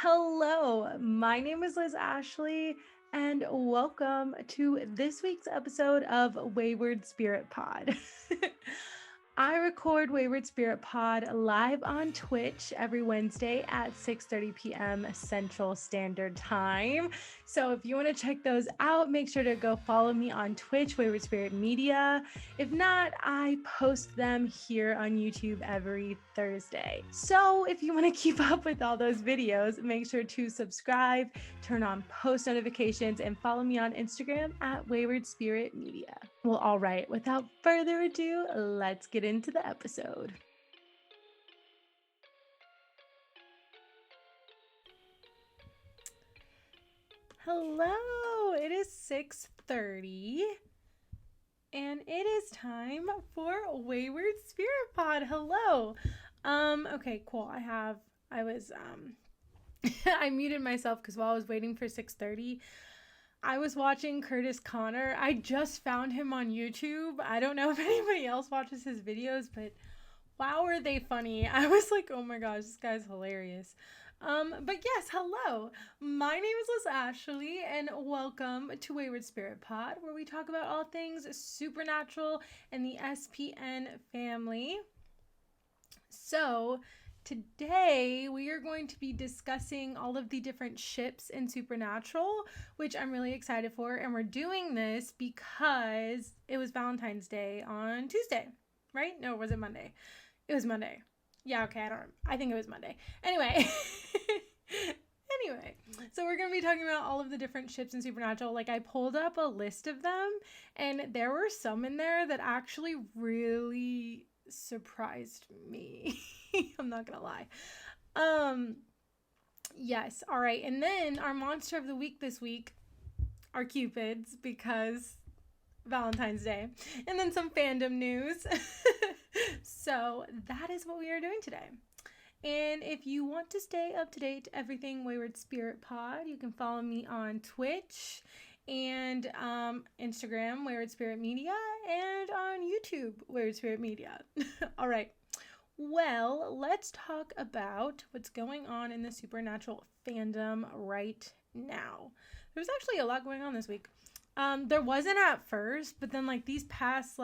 Hello, my name is Liz Ashley, and welcome to this week's episode of Wayward Sprit Pod. I record Wayward Sprit Pod live on Twitch every Wednesday at 6:30 p.m. Central Standard Time. So if you want to check those out, make sure to go follow me on Twitch, Wayward Sprit Media. If not, I post them here on YouTube every Thursday. So if you want to keep up with all those videos, make sure to subscribe, turn on post notifications, and follow me on Instagram at Wayward Sprit Media. Well, all right, without further ado, let's get into the episode. Hello, it is 6:30 and it is time for Wayward Sprit Pod. Hello. Okay, cool. I muted myself because while I was waiting for 6:30, I was watching Curtis Connor. I just found him on YouTube. I don't know if anybody else watches his videos, but wow, are they funny. I was like, oh my gosh, this guy's hilarious. But yes, hello. My name is Liz Ashley, and welcome to Wayward Sprit Pod, where we talk about all things supernatural and the SPN family. So, today we are going to be discussing all of the different ships in Supernatural, which I'm really excited for, and we're doing this because it was Valentine's Day on Tuesday, right? No, was it Monday? It was Monday. Yeah, okay, I think it was Monday. Anyway, so we're going to be talking about all of the different ships in Supernatural. Like, I pulled up a list of them, and there were some in there that actually really surprised me. I'm not gonna lie. Yes, all right. And then our monster of the week this week are Cupids, because Valentine's Day. And then some fandom news. So that is what we are doing today. And if you want to stay up to date to everything Wayward Sprit Pod, you can follow me on Twitch and Instagram, Wayward Sprit Media, and on YouTube, Wayward Sprit Media. All right. Well, let's talk about what's going on in the Supernatural fandom right now. There's actually a lot going on this week. There wasn't at first, but then like these past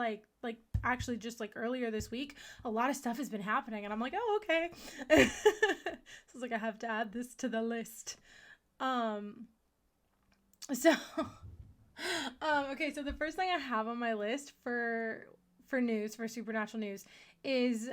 actually just like earlier this week, a lot of stuff has been happening, and I'm like, oh, okay. So it's like I have to add this to the list. Okay, so the first thing I have on my list for news, for Supernatural news, is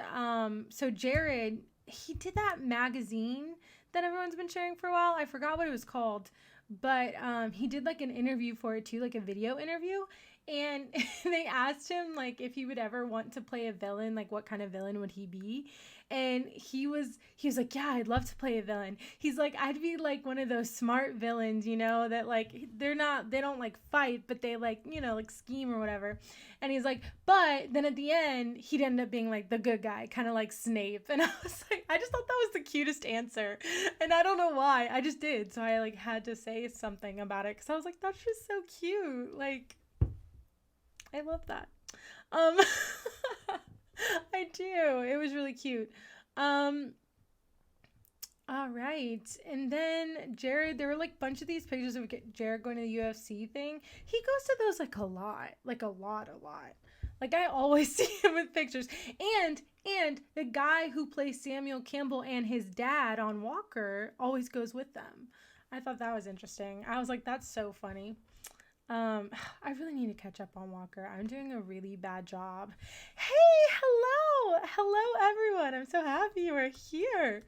so Jared, he did that magazine that everyone's been sharing for a while. I forgot what it was called, but he did like an interview for it too, like a video interview, and they asked him like if he would ever want to play a villain, like what kind of villain would he be, and he was like, yeah, I'd love to play a villain. He's like, I'd be like one of those smart villains, you know, that like they don't like fight, but they like, you know, like scheme or whatever. And he's like, but then at the end he'd end up being like the good guy, kind of like Snape. And I was like, I just thought that was the cutest answer, and I don't know why, I just did. So I like had to say something about it because I was like, that's just so cute. Like, I love that. I do. It was really cute. All right. And then Jared, there were like a bunch of these pictures of Jared going to the UFC thing. He goes to those like a lot. Like a lot. Like I always see him with pictures. And the guy who plays Samuel Campbell and his dad on Walker always goes with them. I thought that was interesting. I was like, that's so funny. I really need to catch up on Walker. I'm doing a really bad job. Hey, hello everyone. I'm so happy you are here.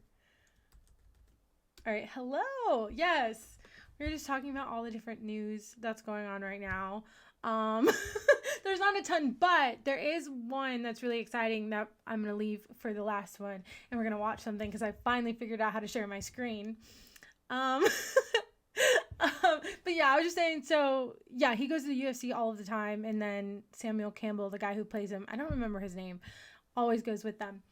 All right, hello. Yes, we're just talking about all the different news that's going on right now. There's not a ton, but there is one that's really exciting that I'm gonna leave for the last one, and we're gonna watch something because I finally figured out how to share my screen. But yeah, I was just saying, so yeah, he goes to the UFC all of the time, and then Samuel Campbell, the guy who plays him, I don't remember his name, always goes with them.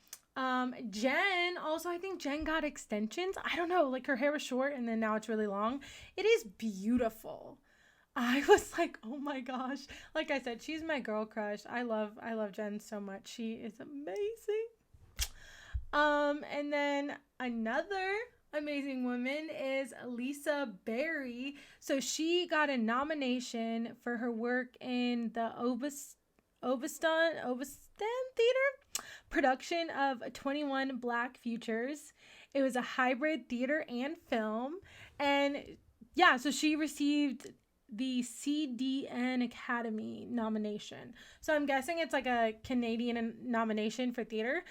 Jen, also, I think Jen got extensions. I don't know, like her hair was short and then now it's really long. It is beautiful. I was like, oh my gosh. Like I said, she's my girl crush. I love Jen so much. She is amazing. And then another amazing woman is Lisa Berry. So she got a nomination for her work in the Oveston Theater production of 21 Black Futures. It was a hybrid theater and film. And yeah, so she received the CDN Academy nomination. So I'm guessing it's like a Canadian nomination for theater.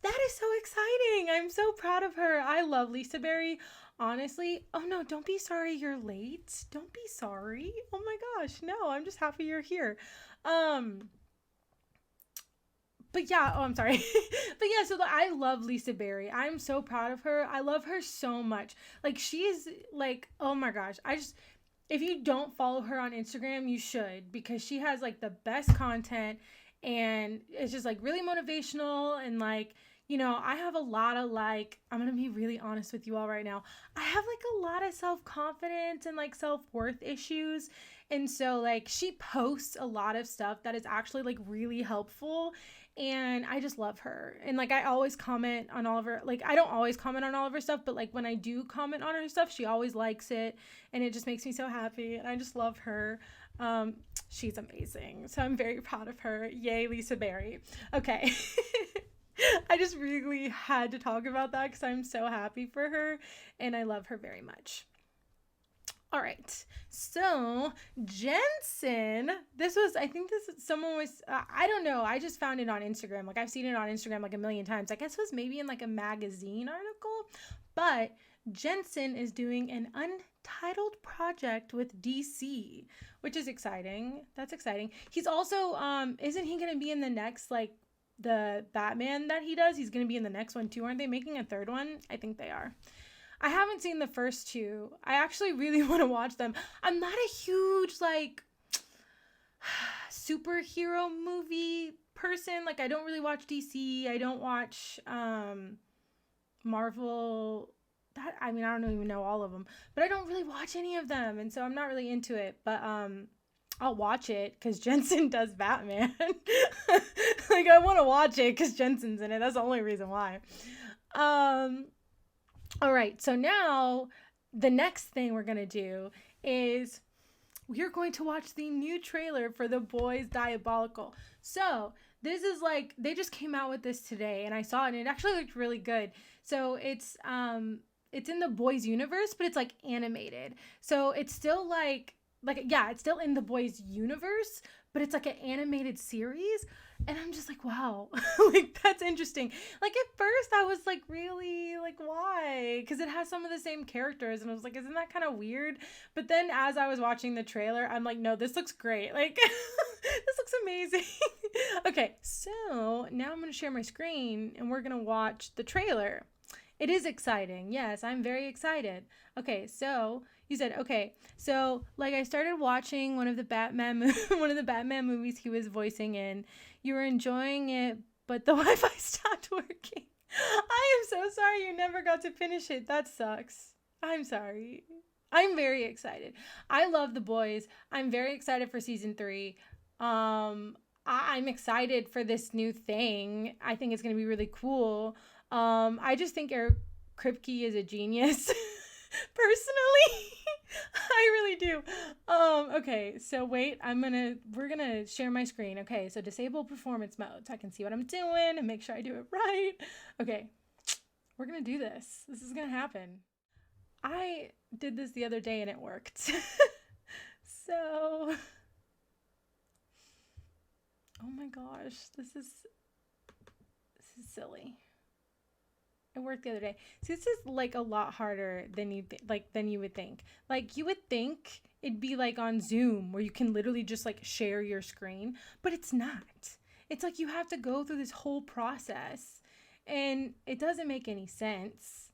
That is so exciting. I'm so proud of her. I love Lisa Berry. Honestly, oh no, don't be sorry you're late. Don't be sorry. Oh my gosh, no, I'm just happy you're here. But yeah, oh, I'm sorry. But yeah, so I love Lisa Berry. I'm so proud of her. I love her so much. Like, she's like, oh my gosh. If you don't follow her on Instagram, you should, because she has like the best content and it's just like really motivational. And like, you know, I have a lot of like, I'm going to be really honest with you all right now. I have like a lot of self-confidence and like self-worth issues. And so like she posts a lot of stuff that is actually like really helpful. And I just love her. And like, I always comment on all of her, like, I don't always comment on all of her stuff, but like when I do comment on her stuff, she always likes it. And it just makes me so happy. And I just love her. She's amazing. So I'm very proud of her. Yay, Lisa Berry. Okay. I just really had to talk about that because I'm so happy for her and I love her very much. All right, so Jensen, someone was, I don't know, I just found it on Instagram. Like, I've seen it on Instagram like a million times. I guess it was maybe in like a magazine article, but Jensen is doing an untitled project with DC, which is exciting. That's exciting. He's also, isn't he going to be in the next, like, the Batman that he does? He's going to be in the next one too. Aren't they making a third one? I think they are. I haven't seen the first two. I actually really want to watch them. I'm not a huge, like, superhero movie person. Like, I don't really watch DC. I don't watch Marvel. I don't even know all of them. But I don't really watch any of them. And so I'm not really into it. But I'll watch it because Jensen does Batman. Like, I want to watch it because Jensen's in it. That's the only reason why. All right, so now the next thing we're going to do is we're going to watch the new trailer for The Boys Diabolical. So this is like, they just came out with this today and I saw it and it actually looked really good. So it's in the Boys universe, but it's like animated. So it's still it's still in the Boys universe, but it's like an animated series. And I'm just like, wow, like, that's interesting. Like, at first I was like, really, like, why? Because it has some of the same characters. And I was like, isn't that kind of weird? But then as I was watching the trailer, I'm like, no, this looks great. Like, this looks amazing. Okay, so now I'm going to share my screen and we're going to watch the trailer. It is exciting. Yes, I'm very excited. Okay, so you said, okay, so like I started watching one of the Batman movies he was voicing in. You were enjoying it, but the Wi-Fi stopped working. I am so sorry you never got to finish it. That sucks. I'm sorry. I'm very excited. I love The Boys. I'm very excited for season 3. I'm excited for this new thing. I think it's going to be really cool. I just think Eric Kripke is a genius. Personally, I really do. Okay, so wait, we're gonna share my screen. Okay, so disable performance mode so I can see what I'm doing and make sure I do it right. Okay, we're gonna do this. This is gonna happen. I did this the other day and it worked. So, oh my gosh, this is silly. It worked the other day. See, this is like a lot harder than you would think. Like, you would think it'd be like on Zoom where you can literally just like share your screen, but it's not. It's like you have to go through this whole process and it doesn't make any sense.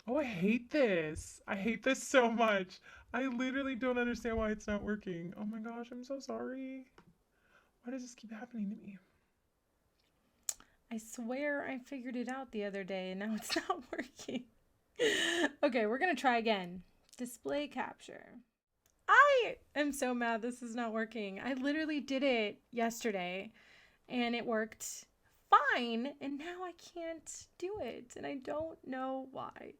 Oh, I hate this. I hate this so much. I literally don't understand why it's not working. Oh my gosh, I'm so sorry. Why does this keep happening to me? I swear I figured it out the other day and now it's not working. Okay, we're going to try again. Display capture. I am so mad this is not working. I literally did it yesterday and it worked fine. And now I can't do it. And I don't know why.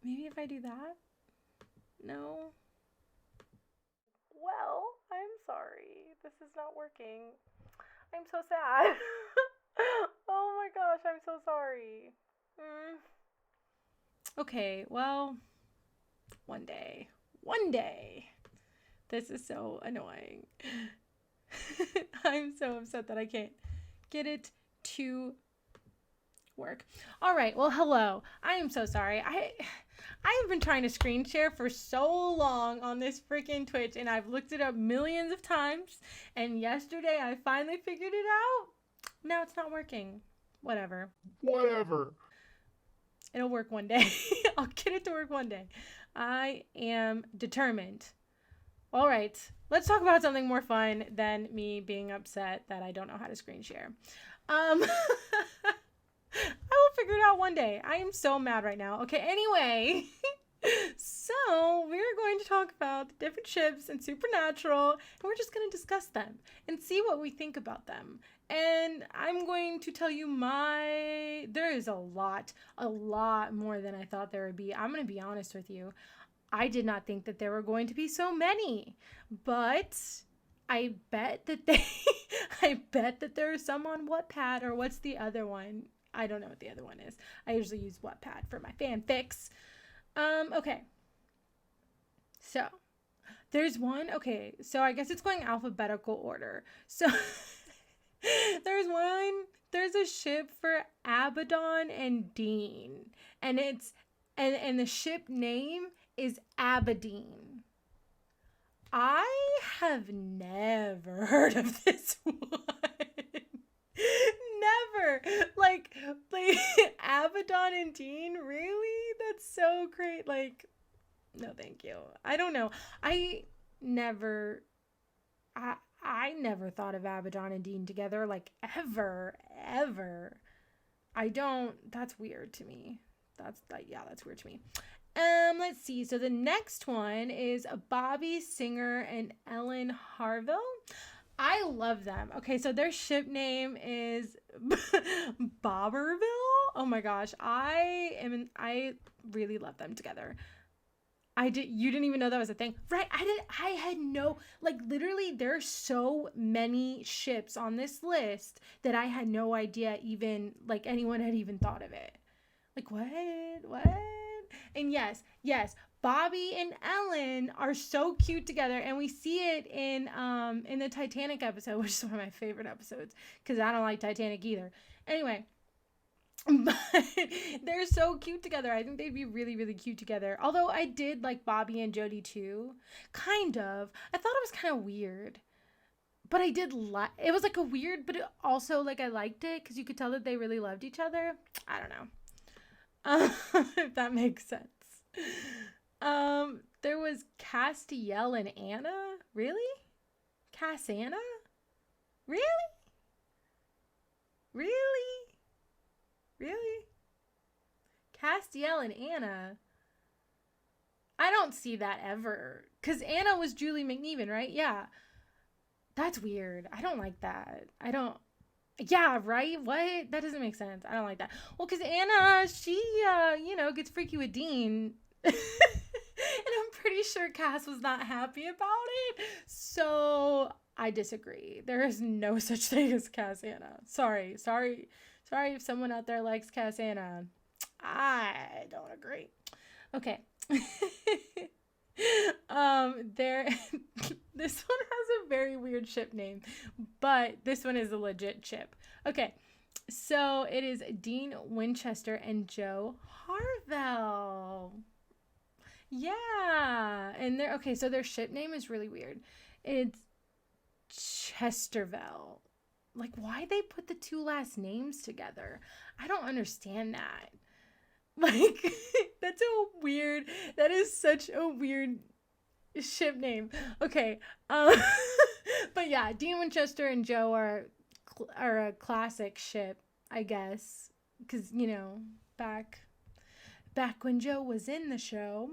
Maybe if I do that? No. Well, I'm sorry. This is not working. I'm so sad. Oh my gosh, I'm so sorry. Okay, well, one day. This is so annoying. I'm so upset that I can't get it to work. All right, well, hello. I am so sorry. I have been trying to screen share for so long on this freaking Twitch, and I've looked it up millions of times, and yesterday I finally figured it out. Now it's not working. Whatever. It'll work one day. I'll get it to work one day. I am determined. All right, let's talk about something more fun than me being upset that I don't know how to screen share. I will figure it out one day. I am so mad right now. Okay, anyway. So we're going to talk about the different ships in Supernatural, and we're just going to discuss them and see what we think about them. And I'm going to tell you there is a lot more than I thought there would be. I'm going to be honest with you. I did not think that there were going to be so many, but I bet that there are some on Wattpad, or what's the other one? I don't know what the other one is. I usually use Wattpad for my fanfics. Okay. So, there's one. Okay, so I guess it's going alphabetical order. So, there's a ship for Abaddon and Dean. And and the ship name is Aberdeen. I have never heard of this one. Never. Like Abaddon and Dean, really? That's so great. Like, no thank you. I don't know. I never thought of Abaddon and Dean together, like, ever. That's weird to me. That's weird to me. Let's see. So the next one is Bobby Singer and Ellen Harvell. I love them. Okay, so their ship name is Bobberville. Oh my gosh, I really love them together. You didn't even know that was a thing, right? I had no, like, literally there's so many ships on this list that I had no idea even, like, anyone had even thought of it. Like, what? And yes, Bobby and Ellen are so cute together, and we see it in the Titanic episode, which is one of my favorite episodes, because I don't like Titanic either. Anyway, but they're so cute together. I think they'd be really, really cute together. Although I did like Bobby and Jody too, kind of. I thought it was kind of weird, but I did it was like a weird, but it also, like, I liked it because you could tell that they really loved each other. I don't know. If that makes sense. There was Destiel and Anna. Really? Anna? Really? Destiel and Anna. I don't see that ever. Because Anna was Julie McNeven, right? Yeah. That's weird. I don't like that. Yeah, right? What? That doesn't make sense. I don't like that. Well, because Anna, she, gets freaky with Dean. And I'm pretty sure Cass was not happy about it. So I disagree. There is no such thing as Cass Anna. Sorry if someone out there likes Cass Anna. I don't agree. Okay. This one has a very weird ship name, but this one is a legit ship. Okay, so it is Dean Winchester and Joe Harvell. Yeah, and so their ship name is really weird. It's Chesterville. Like, why they put the two last names together? I don't understand that. Like, that is such a weird ship name. Okay. But yeah, Dean Winchester and Joe are a classic ship, I guess. Because, back when Joe was in the show.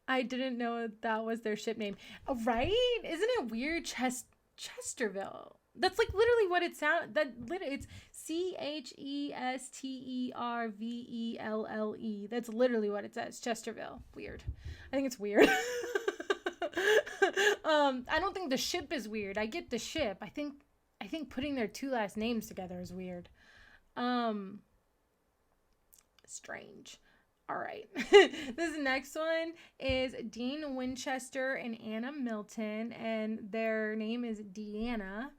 I didn't know that was their ship name. Right? Isn't it weird? Chesterville. That's like literally what it sounds. It's Chestervelle. That's literally what it says. Chesterville. Weird. I think it's weird. I don't think the ship is weird. I get the ship. I think putting their two last names together is weird. Strange. All right. This next one is Dean Winchester and Anna Milton, and their name is Deanna.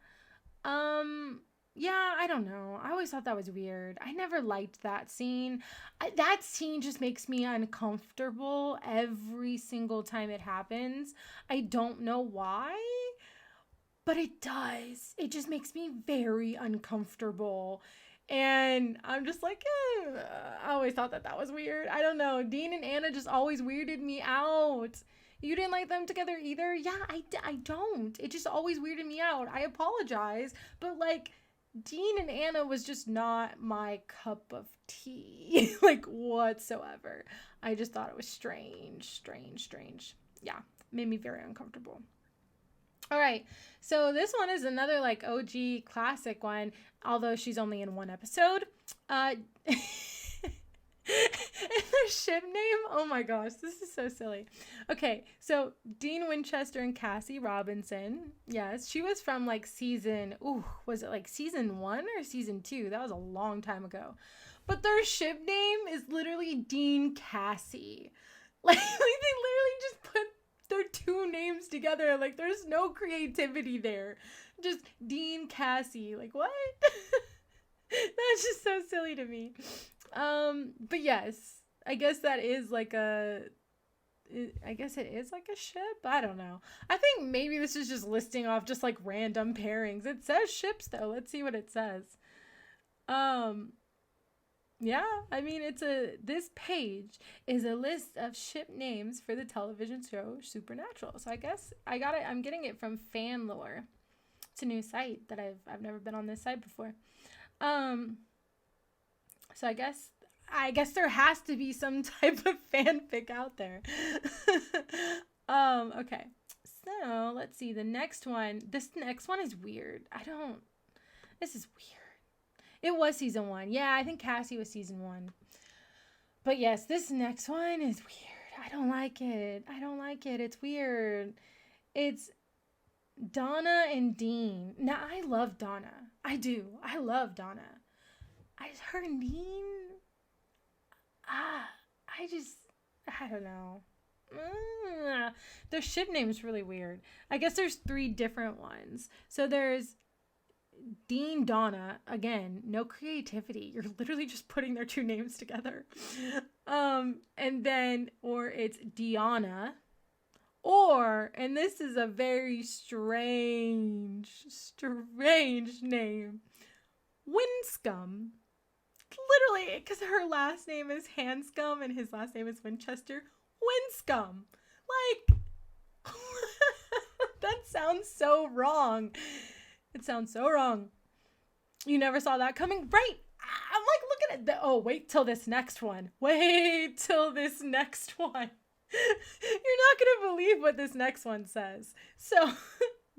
Yeah, I don't know. I always thought that was weird. I never liked that scene. That scene just makes me uncomfortable every single time it happens. I don't know why, but it does. It just makes me very uncomfortable. And I'm just like, I always thought that was weird. I don't know. Dean and Anna just always weirded me out. You didn't like them together either? Yeah, I don't. It just always weirded me out. I apologize. But, like, Dean and Anna was just not my cup of tea. Like, whatsoever. I just thought it was strange. Yeah, made me very uncomfortable. All right, so this one is another like OG classic one, although she's only in one episode. And their ship name, oh my gosh, this is so silly. Okay, so Dean Winchester and Cassie Robinson. Yes, she was from like was it like season 1 or season 2? That was a long time ago. But their ship name is literally Dean Cassie. Like they literally just put their two names together. Like there's no creativity there. Just Dean Cassie. Like what? That's just so silly to me. But yes, I guess it is like a ship. I don't know. I think maybe this is just listing off just like random pairings. It says ships though. Let's see what it says. Yeah, I mean, this page is a list of ship names for the television show Supernatural. So I guess I'm getting it from Fan Lore. It's a new site that I've never been on this site before. So I guess there has to be some type of fanfic out there. Okay. So let's see the next one. This next one is weird. This is weird. It was season 1. Yeah, I think Cassie was season 1. But yes, this next one is weird. I don't like it. It's weird. It's Donna and Dean. Now, I love Donna. I do. I love Donna. Her and Dean. I don't know. Their ship name's really weird. I guess there's 3 different ones. So there's Dean, Donna, again, no creativity. You're literally just putting their 2 names together. And then, or it's Deanna, and this is a very strange name, Winscombe. Literally, because her last name is Hanscom and his last name is Winchester. Winscombe. Like, that sounds so wrong. It sounds so wrong. You never saw that coming? Right. I'm like looking at wait till this next one. You're not going to believe what this next one says. So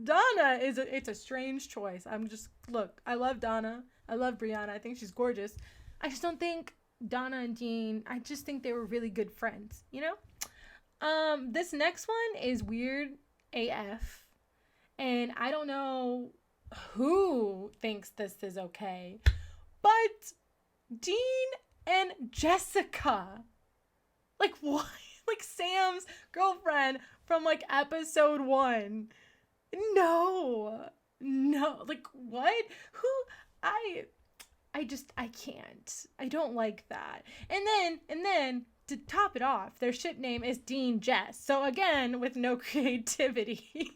Donna it's a strange choice. I love Donna. I love Brianna. I think she's gorgeous. I just don't think Donna and Dean, I just think they were really good friends, you know? This next one is weird AF. And I don't know who thinks this is okay, but Dean and Jessica, like what? Like Sam's girlfriend from like episode 1. No, like what? I can't. I don't like that. And then to top it off, their ship name is Dean Jess. So again, with no creativity.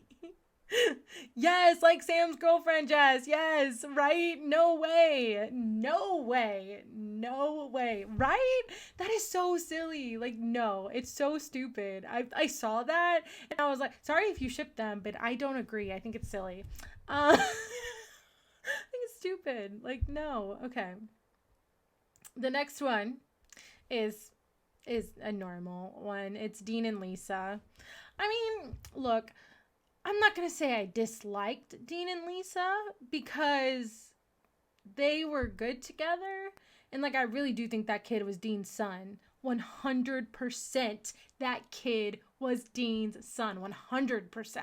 Yes, like Sam's girlfriend Jess. Yes, right? No way. Right? That is so silly. Like, no, it's so stupid. I saw that and I was like, sorry if you ship them, but I don't agree. I think it's silly. I think it's stupid. Like, no. Okay. The next one is is a normal one. It's Dean and Lisa. I mean, look, I'm not going to say I disliked Dean and Lisa because they were good together. And like, I really do think that kid was Dean's son. 100% that kid was Dean's son. 100%.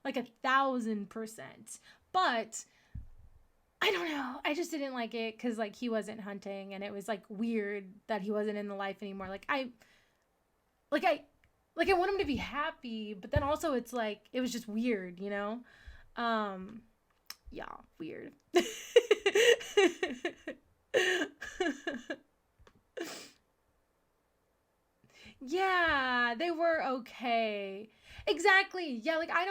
Like 1,000%. But I don't know. I just didn't like it because like he wasn't hunting, and it was like weird that he wasn't in the life anymore. I want him to be happy, but then also it's like it was just weird, you know? Yeah, weird. Yeah, they were okay. Exactly. Yeah, like I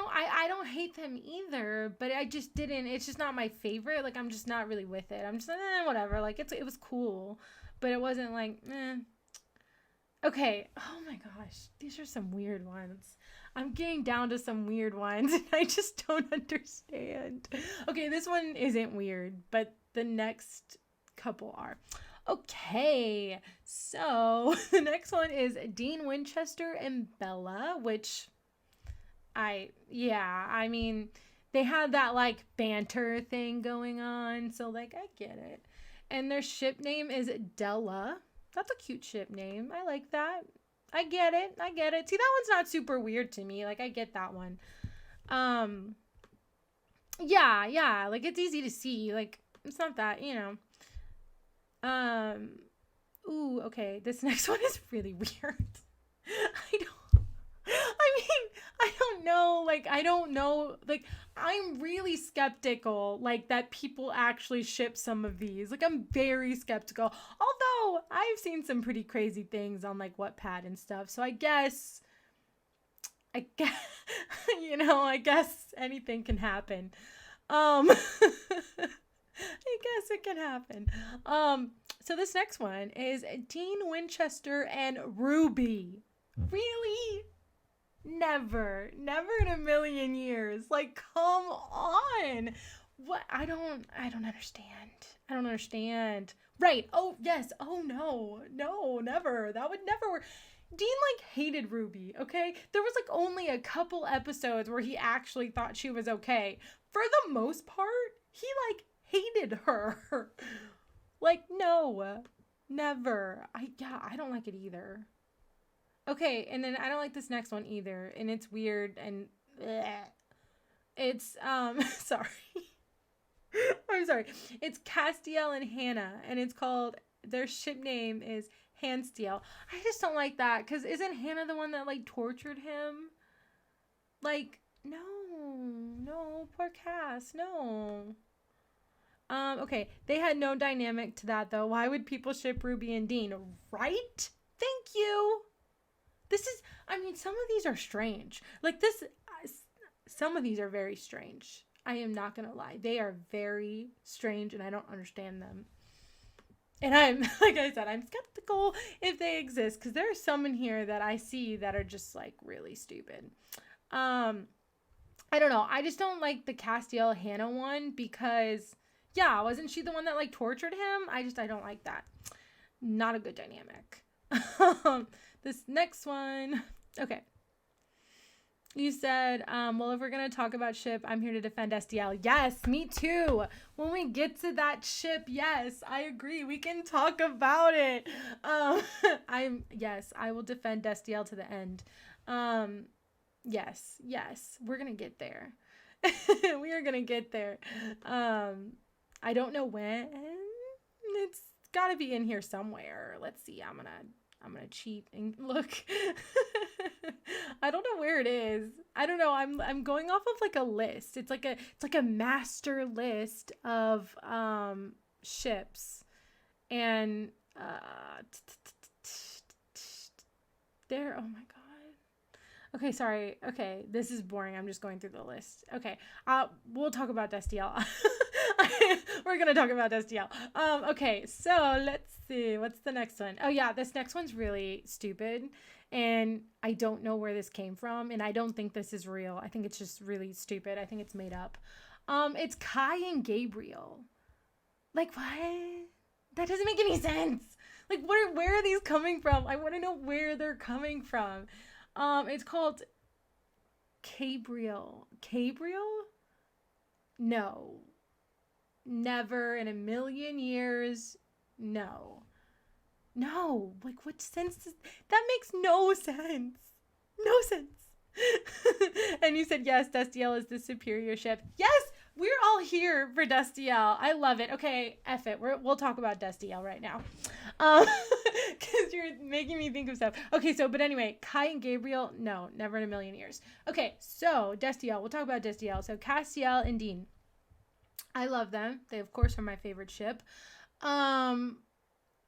don't hate them either, but I just didn't, it's just not my favorite. Like I'm just not really with it. I'm just whatever. Like it was cool, but it wasn't like Okay. Oh my gosh. These are some weird ones. I'm getting down to some weird ones and I just don't understand. Okay, this one isn't weird, but the next couple are. Okay, so the next one is Dean Winchester and Bella, which I mean, they had that like banter thing going on, so like I get it. And their ship name is Della. That's a cute ship name. I like that. I get it. See, that one's not super weird to me. Like I get that one. Yeah, like it's easy to see. Like it's not that, you know. Ooh, okay. This next one is really weird. I don't know. Like, I don't know. Like, I'm really skeptical, like, that people actually ship some of these. Like, I'm very skeptical. Although, I've seen some pretty crazy things on, like, Wattpad and stuff. So, I guess, you know, I guess anything can happen. I guess it can happen. So this next one is Dean Winchester and Ruby. Really? Never in a million years. Like, come on. What? I don't understand. Right. Oh, yes. Oh, no, never. That would never work. Dean, like, hated Ruby, okay? There was, like, only a couple episodes where he actually thought she was okay. For the most part, he, like, hated her. Like, no, never. I don't like it either. Okay, and then I don't like this next one either, and it's weird, and bleh. It's, sorry. I'm sorry. It's Castiel and Hannah, and it's called, their ship name is Handstiel. I just don't like that, because isn't Hannah the one that, like, tortured him? Like, no, poor Cass, no. Okay, they had no dynamic to that, though. Why would people ship Ruby and Dean? Right? Thank you. Some of these are strange. Like some of these are very strange. I am not going to lie. They are very strange, and I don't understand them. And I'm, like I said, I'm skeptical if they exist, because there are some in here that I see that are just, like, really stupid. I don't know. I just don't like the Castiel Hannah one because, yeah, wasn't she the one that, like, tortured him? I don't like that. Not a good dynamic. This next one. Okay. You said, well, if we're going to talk about ship, I'm here to defend Destiel. Yes, me too. When we get to that ship, yes, I agree. We can talk about it. Yes, I will defend Destiel to the end. Yes, we're going to get there. We are going to get there. I don't know when. It's got to be in here somewhere. Let's see. I'm gonna cheat and look. I don't know where it is. I don't know. I'm going off of like a list. It's like a master list of ships, and there. Oh my god. Okay, sorry. Okay, this is boring. I'm just going through the list. Okay, we'll talk about Destiel. We're gonna talk about Destiel. Okay, so let's see. What's the next one? Oh yeah, this next one's really stupid, and I don't know where this came from, and I don't think this is real. I think it's just really stupid. I think it's made up. It's Kai and Gabriel. Like, what? That doesn't make any sense. Like, where are these coming from? I want to know where they're coming from. It's called Gabriel. Gabriel? No. Never in a million years. No. No. Like, what sense does... That makes no sense. No sense. And you said, yes, Destiel is the superior ship. Yes, we're all here for Destiel. I love it. Okay, F it. We'll talk about Destiel right now. Because you're making me think of stuff. Okay, but anyway, Kai and Gabriel, no, never in a million years. Okay, so Destiel. We'll talk about Destiel. So Castiel and Dean. I love them. They, of course, are my favorite ship.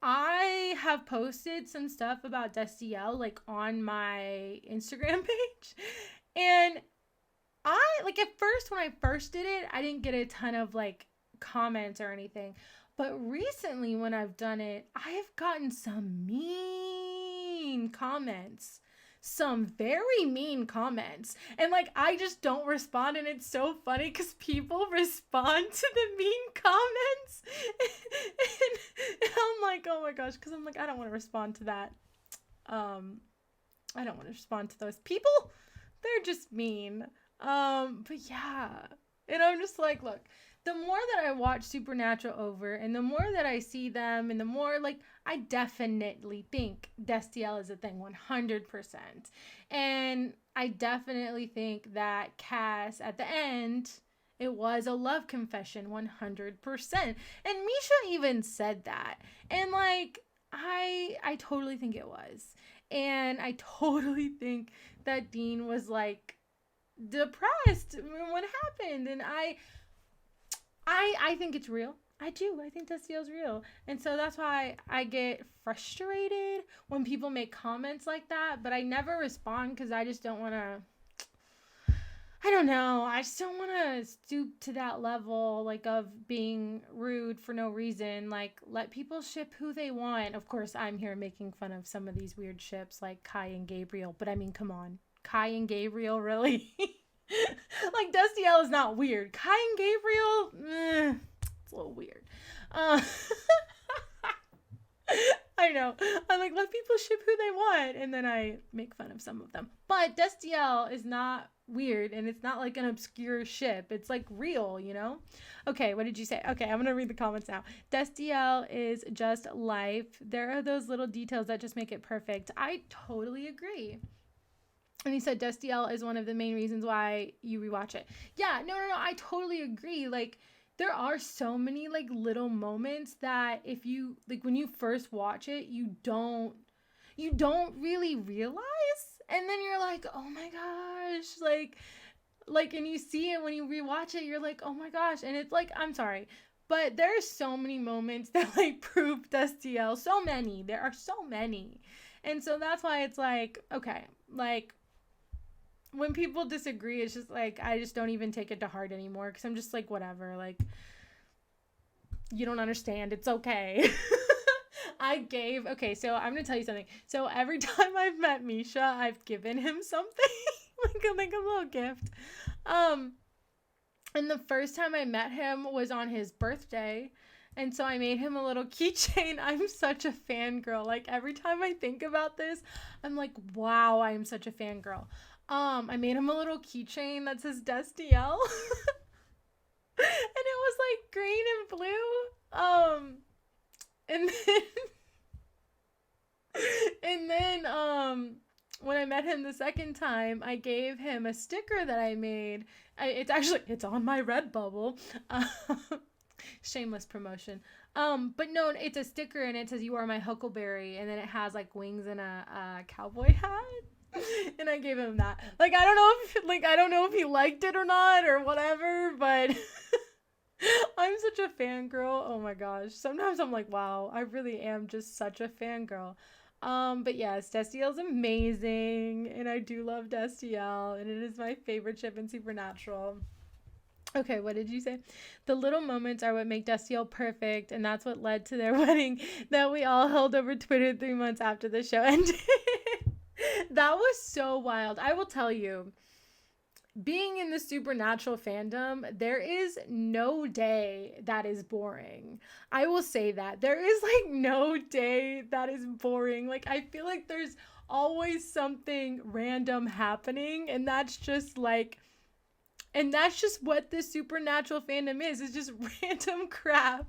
I have posted some stuff about Destiel, like, on my Instagram page. And at first, when I first did it, I didn't get a ton of, like, comments or anything. But recently, when I've done it, I have gotten some mean comments. Some very mean comments. And, like, I just don't respond. And it's so funny because people respond to the mean comments. And I'm like, oh my gosh. Because I'm like, I don't want to respond to that. I don't want to respond to those people. They're just mean. But yeah. And I'm just like, look, the more that I watch Supernatural over and the more that I see them and the more, like, I definitely think Destiel is a thing 100%. And I definitely think that Cass at the end, it was a love confession 100%. And Misha even said that. And, like, I totally think it was. And I totally think that Dean was, like, depressed when what happened. And I think it's real. I do. I think Destiel's real. And so that's why I get frustrated when people make comments like that. But I never respond because I just don't want to... I don't know. I just don't want to stoop to that level, like, of being rude for no reason. Like, let people ship who they want. Of course, I'm here making fun of some of these weird ships like Kai and Gabriel. But I mean, come on. Kai and Gabriel, really? Like, Destiel is not weird. Kai and Gabriel, it's a little weird. I know. I'm like, let people ship who they want. And then I make fun of some of them. But Destiel is not weird. And it's not like an obscure ship. It's, like, real, you know? Okay, what did you say? Okay, I'm going to read the comments now. Destiel is just life. There are those little details that just make it perfect. I totally agree. And he said Destiel is one of the main reasons why you rewatch it. Yeah, no, I totally agree. Like, there are so many, like, little moments that if you, like, when you first watch it, you don't really realize. And then you're like, oh my gosh, like, and you see it when you rewatch it, you're like, oh my gosh. And it's like, I'm sorry, but there are so many moments that, like, prove Destiel. So many. There are so many. And so that's why it's like, okay, like, when people disagree, it's just like, I just don't even take it to heart anymore because I'm just like, whatever, like, you don't understand, it's okay. Okay, so I'm gonna tell you something. So every time I've met Misha, I've given him something, like a little gift. And the first time I met him was on his birthday. And so I made him a little keychain. I'm such a fangirl. Like, every time I think about this, I'm like, wow, I am such a fangirl. I made him a little keychain that says Destiel. And it was, like, green and blue. And then when I met him the second time, I gave him a sticker that I made. It's on my Redbubble. Shameless promotion. But no, it's a sticker and it says "You are my Huckleberry," and then it has, like, wings and a cowboy hat. And I gave him that. Like, I don't know if he liked it or not or whatever, but I'm such a fangirl. Oh my gosh. Sometimes I'm like, wow, I really am just such a fangirl. But yes, Destiel's amazing, and I do love Destiel, and it is my favorite ship in Supernatural. Okay, what did you say? The little moments are what make Destiel perfect, and that's what led to their wedding that we all held over Twitter 3 months after the show ended. That was so wild. I will tell you, being in the Supernatural fandom, there is no day that is boring. I will say that. There is like no day that is boring. Like, I feel like there's always something random happening, and that's just like, and that's just what the Supernatural fandom is. It's just random crap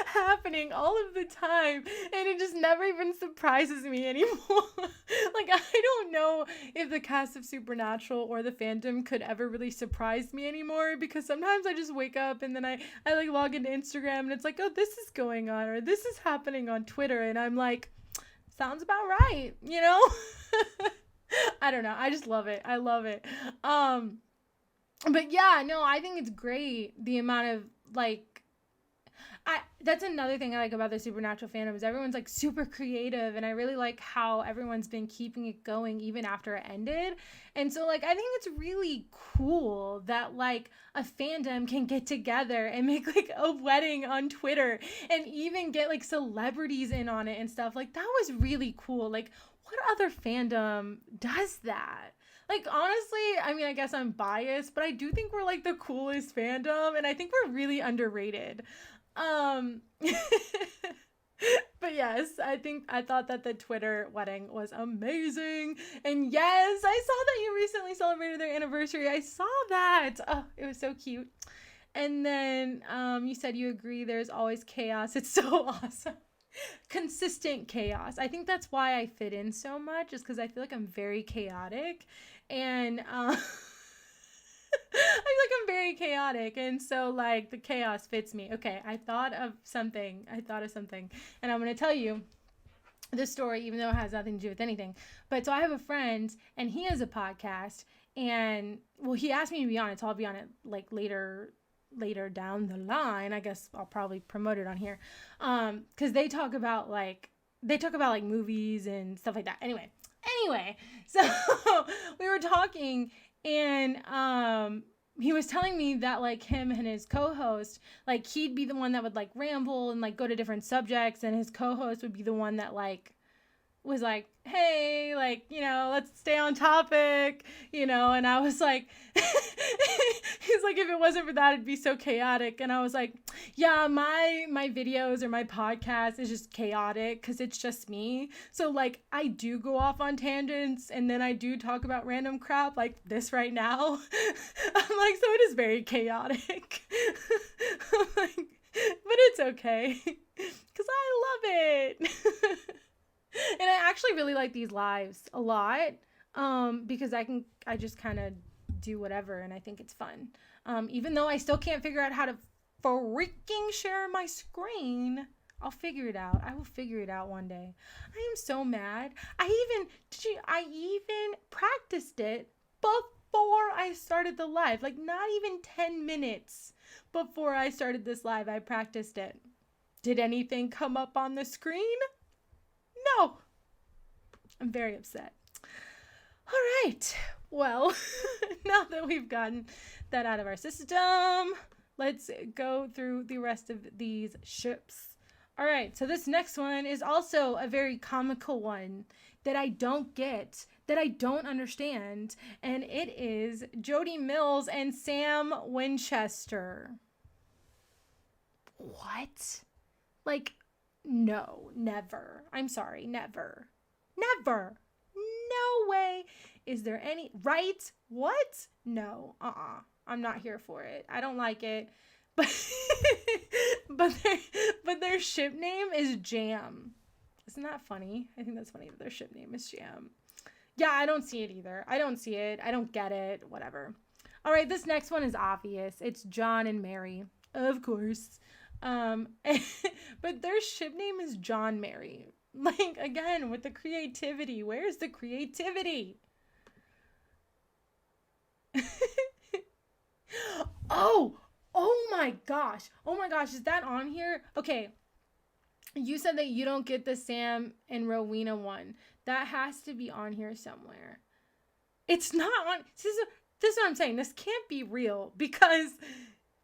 happening all of the time, and it just never even surprises me anymore. Like, I don't know if the cast of Supernatural or the fandom could ever really surprise me anymore, because sometimes I just wake up and then I like log into Instagram and it's like, oh, this is going on, or this is happening on Twitter, and I'm like, sounds about right, you know? I don't know, I just love it. I love it. But yeah, no, I think it's great, the amount of like, that's another thing I like about the Supernatural fandom, is everyone's like super creative, and I really like how everyone's been keeping it going even after it ended. And so like, I think it's really cool that like a fandom can get together and make like a wedding on Twitter and even get like celebrities in on it and stuff. Like, that was really cool. Like, what other fandom does that? Like, honestly, I mean, I guess I'm biased, but I do think we're like the coolest fandom, and I think we're really underrated. But yes, I thought that the Twitter wedding was amazing. And yes, I saw that you recently celebrated their anniversary. I saw that. Oh, it was so cute. And then you said you agree there's always chaos. It's so awesome. Consistent chaos. I think that's why I fit in so much, is because I feel like I'm very chaotic, and I feel like I'm very chaotic, and so like the chaos fits me. Okay, I thought of something, and I'm gonna tell you this story, even though it has nothing to do with anything. But so I have a friend, and he has a podcast, and well, he asked me to be on it, so I'll be on it like later down the line. I guess I'll probably promote it on here, because they talk about like movies and stuff like that. Anyway, so we were talking, and he was telling me that like him and his co-host, like he'd be the one that would like ramble and like go to different subjects, and his co-host would be the one that like was like, hey, like, you know, let's stay on topic, you know. And I was like, he's like, if it wasn't for that, it'd be so chaotic. And I was like, yeah, my videos or my podcast is just chaotic because it's just me. So like, I do go off on tangents, and then I do talk about random crap like this right now. I'm like, so it is very chaotic. I'm like, but it's okay because I love it. And I actually really like these lives a lot, because I just kind of do whatever, and I think it's fun. Even though I still can't figure out how to freaking share my screen. I'll figure it out. I will figure it out one day. I am so mad. I even practiced it before I started the live. Like, not even 10 minutes before I started this live, I practiced it. Did anything come up on the screen? No. I'm very upset. All right. Well, now that we've gotten that out of our system, let's go through the rest of these ships. All right. So this next one is also a very comical one that I don't get, that I don't understand. And it is Jody Mills and Sam Winchester. What? Like, no, never. I'm sorry, never. Never. No way. Is there any, right? What? No, I'm not here for it. I don't like it. But but their ship name is Jam. Isn't that funny? I think that's funny that their ship name is Jam. Yeah, I don't see it either. I don't see it. I don't get it. Whatever. All right, this next one is obvious. It's John and Mary, of course. But their ship name is John Mary. Like, again, with the creativity. Where's the creativity? Oh my gosh. Oh my gosh. Is that on here? Okay. You said that you don't get the Sam and Rowena one. That has to be on here somewhere. It's not on. This is what I'm saying. This can't be real, because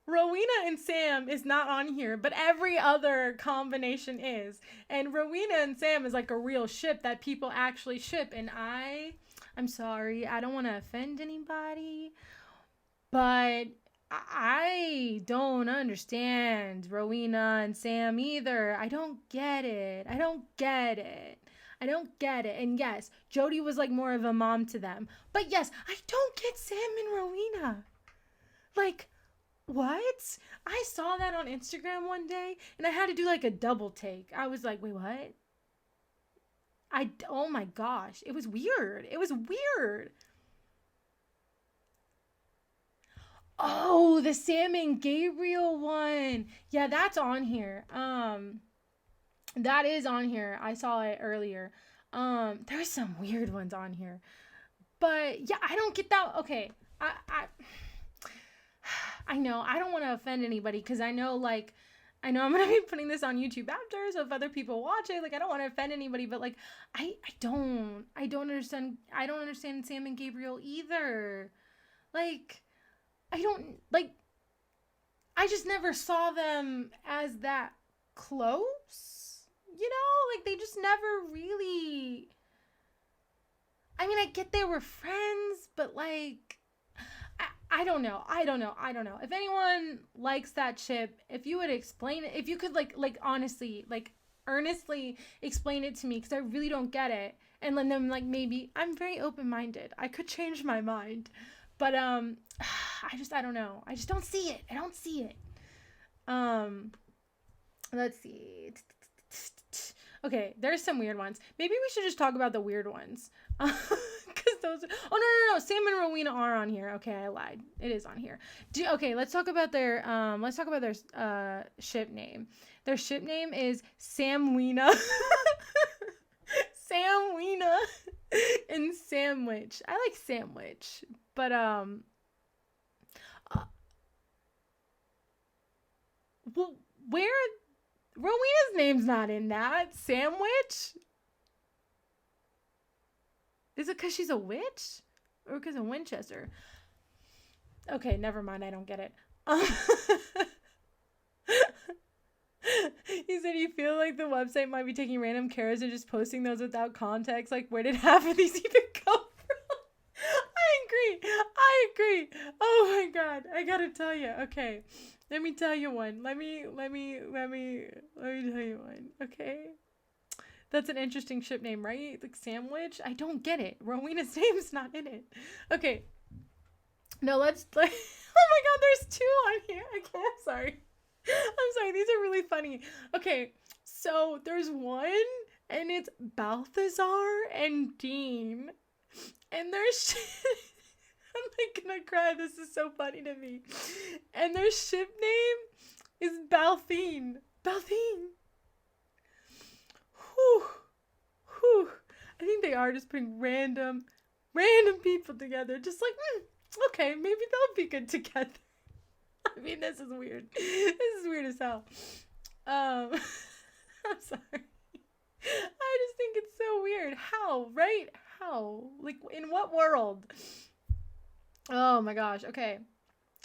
Rowena and Sam is not on here, but every other combination is. And Rowena and Sam is like a real ship that people actually ship. And I'm sorry, I don't want to offend anybody, But I don't understand Rowena and Sam either. I don't get it. I don't get it. I don't get it. And yes, Jody was like more of a mom to them. But yes, I don't get Sam and Rowena. Like, what? I saw that on Instagram one day and I had to do like a double take. I was like, wait, what? Oh my gosh. It was weird. It was weird. Oh, the Sam and Gabriel one. Yeah, that's on here. That is on here. I saw it earlier. There's some weird ones on here. But yeah, I don't get that. Okay. I know I don't want to offend anybody because I know I'm going to be putting this on YouTube after, so if other people watch it, like I don't want to offend anybody, but like I don't understand Sam and Gabriel either. Like I just never saw them as that close, like they just never really, I mean, I get they were friends, but like, I don't know. If anyone likes that ship, if you would explain it, if you could like honestly, like earnestly explain it to me, because I really don't get it. And then like, maybe I'm very open-minded. I could change my mind. But I don't know. I just don't see it. I don't see it. Let's see. Okay, there's some weird ones. Maybe we should just talk about the weird ones. Because those. Oh no. Sam and Rowena are on here. Okay, I lied. It is on here. Okay, let's talk about their ship name. Their ship name is Samweena. Samweena and Sandwich. I like Sandwich, but where Rowena's name's not in that. Sandwich? Is it because she's a witch? Or because of Winchester? Okay, never mind. I don't get it. He said you feel like the website might be taking random cares and just posting those without context. Like, where did half of these even come from? I agree. Oh my god. I gotta tell you. Okay. Let me tell you one. Let me tell you one. Okay. That's an interesting ship name, right? Like Sandwich? I don't get it. Rowena's name's not in it. Okay. No, let's oh my god, there's two on here. I'm sorry. These are really funny. Okay. So there's one and it's Balthazar and Dean. And there's I'm like gonna cry. This is so funny to me. And their ship name is Balthine. Balthine. Whew. I think they are just putting random people together. Just like, okay, maybe they'll be good together. I mean, this is weird. This is weird as hell. I'm sorry. I just think it's so weird. How, right? How? Like, in what world? Oh my gosh. Okay.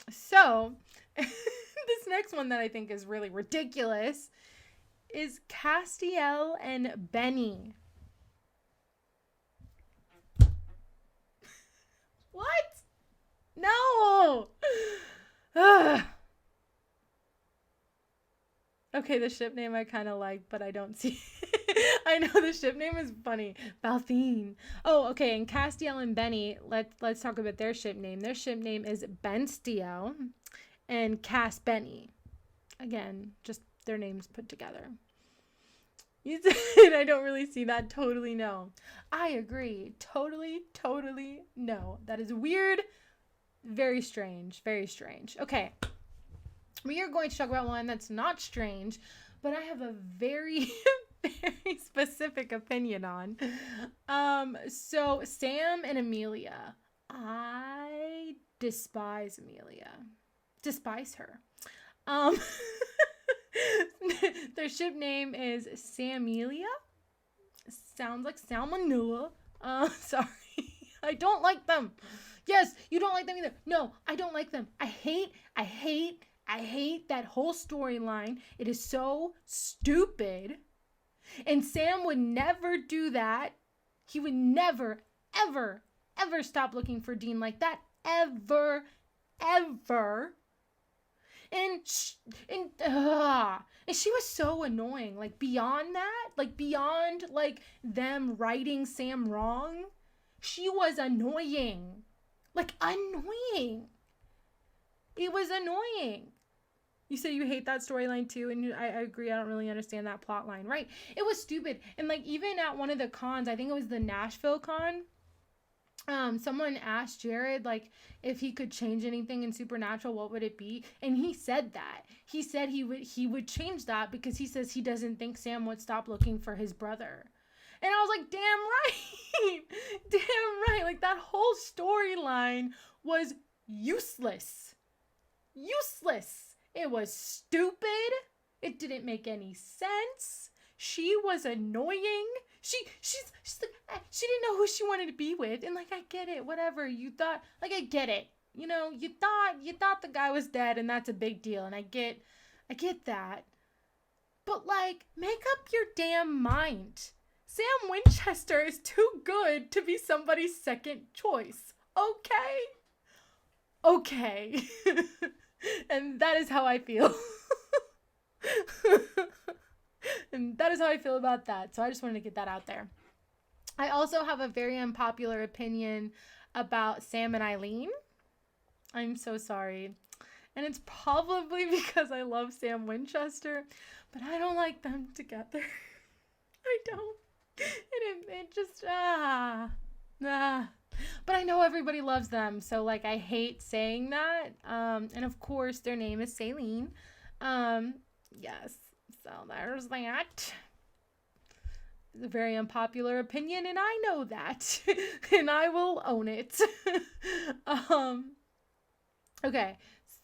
So, this next one that I think is really ridiculous is Destiel and Benny. What? No! Ugh. Okay, the ship name I kind of like, but I don't see I know the ship name is funny. Balthine. Oh, okay, and Destiel and Benny, let's talk about their ship name. Their ship name is Destiel and Cass Benny. Again, just their names put together. You said I don't really see that. Totally no. I agree. Totally no. That is weird. Very strange. Very strange. Okay. We are going to talk about one that's not strange, but I have a very, very specific opinion on. So Sam and Amelia. I despise Amelia. Despise her. Their ship name is Samelia. Sounds like salmonella. Sorry. I don't like them. Yes, you don't like them either. No, I don't like them. I hate that whole storyline. It is so stupid. And Sam would never do that. He would never, ever stop looking for Dean like that. Ever, ever. And she was so annoying. Like, beyond that, like, beyond, like, them righting Sam wrong, she was annoying. Like, annoying. It was annoying. You say you hate that storyline too, and I agree. I don't really understand that plot line. Right. It was stupid. And, like, even at one of the cons, I think it was the Nashville con, someone asked Jared, like, if he could change anything in Supernatural, what would it be? And he said that. He said he would change that because he says he doesn't think Sam would stop looking for his brother. And I was like, damn right. Damn right. Like, that whole storyline was useless. Useless. It was stupid. It didn't make any sense. She was annoying. She's like, she didn't know who she wanted to be with. And, like, I get it. Whatever. You thought, like, I get it. You know, you thought the guy was dead, and that's a big deal. And I get that. But, like, make up your damn mind. Sam Winchester is too good to be somebody's second choice. Okay. And that is how I feel. And that is how I feel about that. So I just wanted to get that out there. I also have a very unpopular opinion about Sam and Eileen. I'm so sorry. And it's probably because I love Sam Winchester, but I don't like them together. I don't. And it just, But I know everybody loves them, so, like, I hate saying that. And of course, their name is Saline. Yes. So there's that. It's a very unpopular opinion, and I know that. And I will own it. Okay,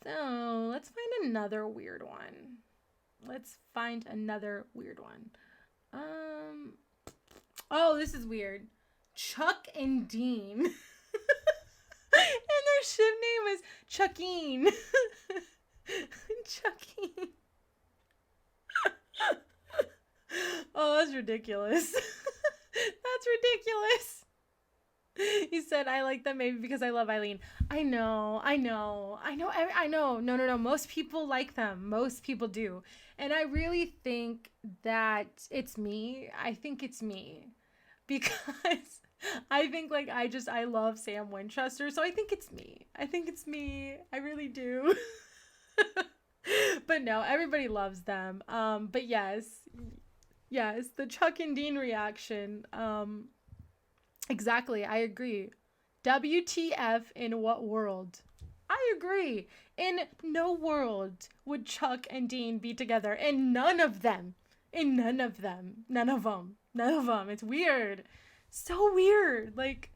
so let's find another weird one. Oh, this is weird. Chuck and Dean. And their ship name is Chuckine. Chuckine. Oh, that's ridiculous. That's ridiculous. He said, I like them maybe because I love Eileen. I know. No. Most people like them. Most people do. And I really think that it's me. I think it's me. Because I think, like, I love Sam Winchester. So I think it's me. I really do. But no, everybody loves them. But yes, the Chuck and Dean reaction. Exactly, I agree. WTF in what world? I agree. In no world would Chuck and Dean be together. In none of them. None of them. It's weird. So weird. Like,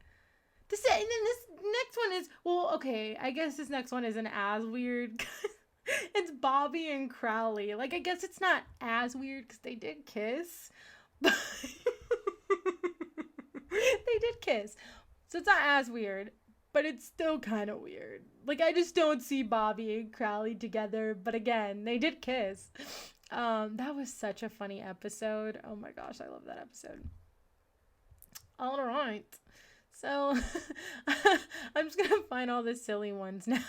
and then this next one is, well, okay, I guess this next one isn't as weird. It's Bobby and Crowley. Like, I guess it's not as weird because they did kiss. But they did kiss. So it's not as weird, but it's still kind of weird. Like, I just don't see Bobby and Crowley together. But again, they did kiss. That was such a funny episode. Oh my gosh, I love that episode. All right. So I'm just going to find all the silly ones now.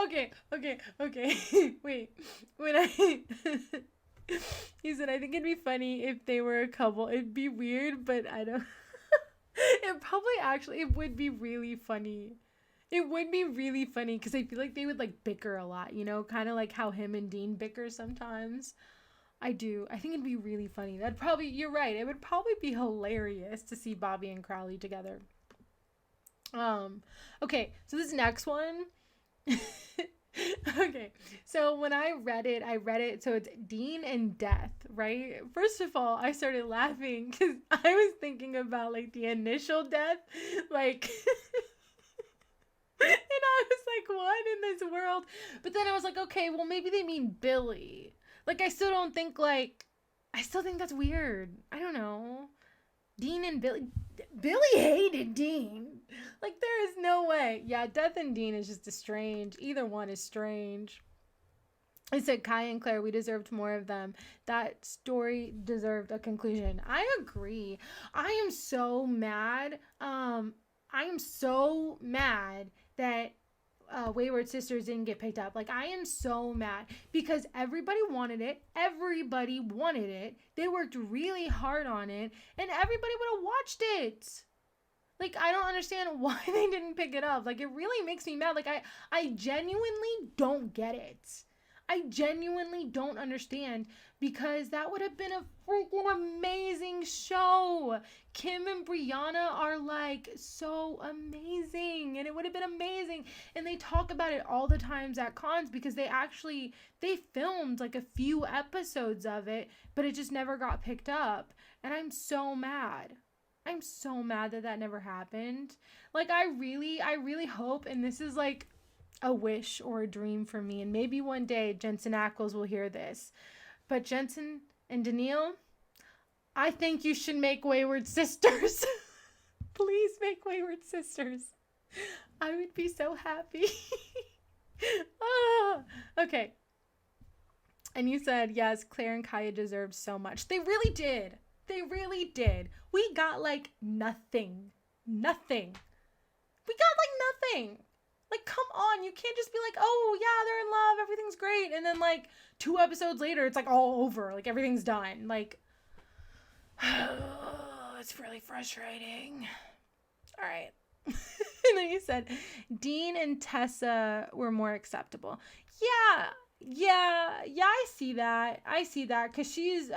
Okay. Wait. He said, I think it'd be funny if they were a couple. It'd be weird, but I don't. It would be really funny. It would be really funny because I feel like they would, like, bicker a lot, you know, kind of like how him and Dean bicker sometimes. I do. I think it'd be really funny. You're right. It would probably be hilarious to see Bobby and Crowley together. Okay, so this next one. Okay, so when I read it, so it's Dean and Death, right? First of all, I started laughing because I was thinking about, like, the initial death, like, and I was like, what in this world? But then I was like, okay, well, maybe they mean Billy. Like, I still think that's weird. I don't know. Dean and Billy hated Dean. Like, there is no way. Yeah, Death and Dean is just either one is strange. I said, Kai and Claire, we deserved more of them. That story deserved a conclusion. I agree. I am so mad. I'm so mad that Wayward Sisters didn't get picked up. Like, I am so mad because everybody wanted it. Everybody wanted it. They worked really hard on it, and everybody would have watched it. Like, I don't understand why they didn't pick it up. Like, it really makes me mad. Like, I genuinely don't get it. I genuinely don't understand, because that would have been a freaking amazing show. Kim and Brianna are like so amazing, and it would have been amazing. And they talk about it all the times at cons, because they filmed like a few episodes of it, but it just never got picked up. And I'm so mad. I'm so mad that never happened. Like, I really hope, and this is like a wish or a dream for me, and maybe one day Jensen Ackles will hear this, but Jensen and Daniil, I think you should make Wayward Sisters. Please make Wayward Sisters. I would be so happy. Okay. And you said, yes, Claire and Kaya deserved so much. They really did. They really did. We got like nothing. Nothing. We got like nothing. Like, come on. You can't just be like, oh, yeah, they're in love. Everything's great. And then, like, 2 episodes later, it's, like, all over. Like, everything's done. Like, it's really frustrating. All right. And then you said, Dean and Tessa were more acceptable. Yeah, I see that. Because she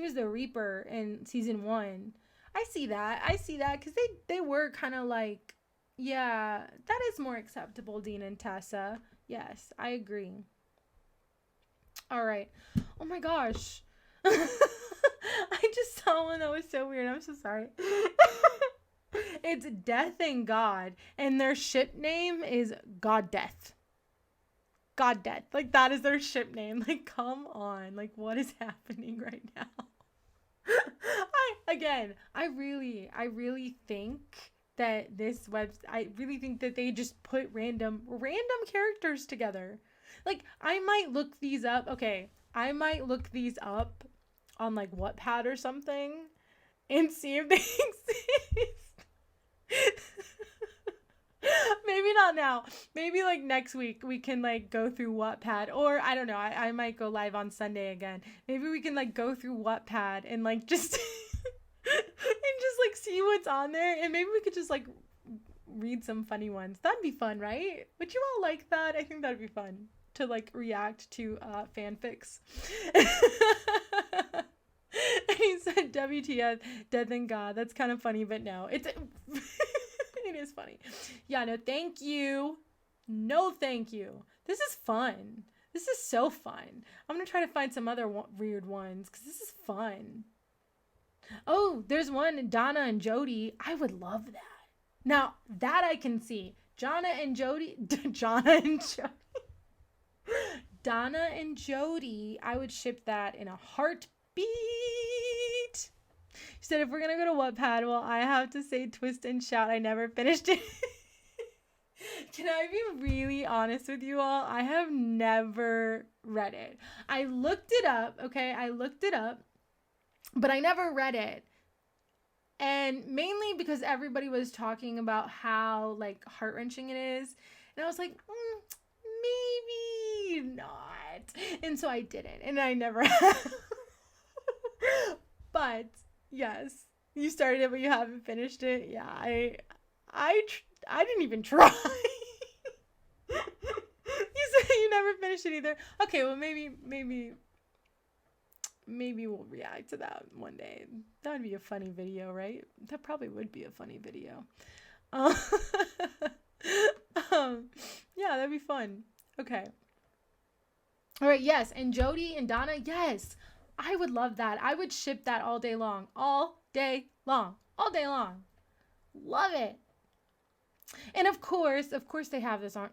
was the Reaper in season 1. I see that. Because they were kind of like, yeah, that is more acceptable, Dean and Tessa. Yes, I agree. All right. Oh my gosh. I just saw one that was so weird. I'm so sorry. It's Death and God, and their ship name is God Death. God Death. Like, that is their ship name. Like, come on. Like, what is happening right now? I really think that I really think that they just put random characters together. Like, I might look these up. Okay, I might look these up on like Wattpad or something and see if they exist. Maybe not now. Maybe like next week we can like go through Wattpad, or I don't know. I might go live on Sunday again. Maybe we can like go through Wattpad and like just and just like see what's on there, and maybe we could just like read some funny ones. That'd be fun, right? Would you all like that? I think that'd be fun to like react to fanfics. And he said WTF, Death and God. That's kind of funny, but no, it's it is funny. Yeah, no thank you. No thank you. This is fun. This is so fun. I'm gonna try to find some other weird ones, because this is fun. Oh, there's one, Donna and Jody. I would love that. Now, that I can see. Donna and Jody. Donna and Jody. I would ship that in a heartbeat. She said, if we're going to go to Wattpad, well, I have to say Twist and Shout. I never finished it. Can I be really honest with you all? I have never read it. I looked it up, okay? But I never read it. And mainly because everybody was talking about how like heart-wrenching it is. And I was like, maybe not. And so I didn't. And I never have. But yes, you started it, but you haven't finished it. Yeah, I didn't even try. You said you never finished it either. Okay, well maybe we'll react to that one day. That would be a funny video, right? That probably would be a funny video. Yeah, that'd be fun. Okay. All right, yes. And Jody and Donna, yes. I would love that. I would ship that all day long. All day long. All day long. Love it. And of course they have this on.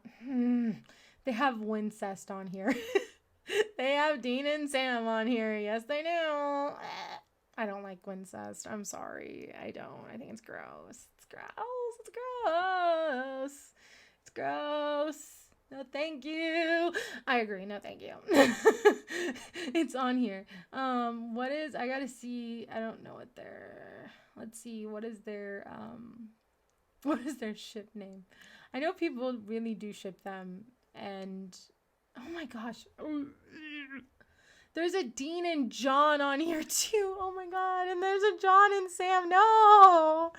They have Wincest on here. They have Dean and Sam on here. Yes, they do. I don't like Wincest. I'm sorry. I don't. I think it's gross. It's gross. No, thank you. I agree. No, thank you. It's on here. I gotta see. I don't know what let's see. What is their, What is their ship name? I know people really do ship them, and oh my gosh. There's a Dean and John on here too. Oh my god. And there's a John and Sam. No.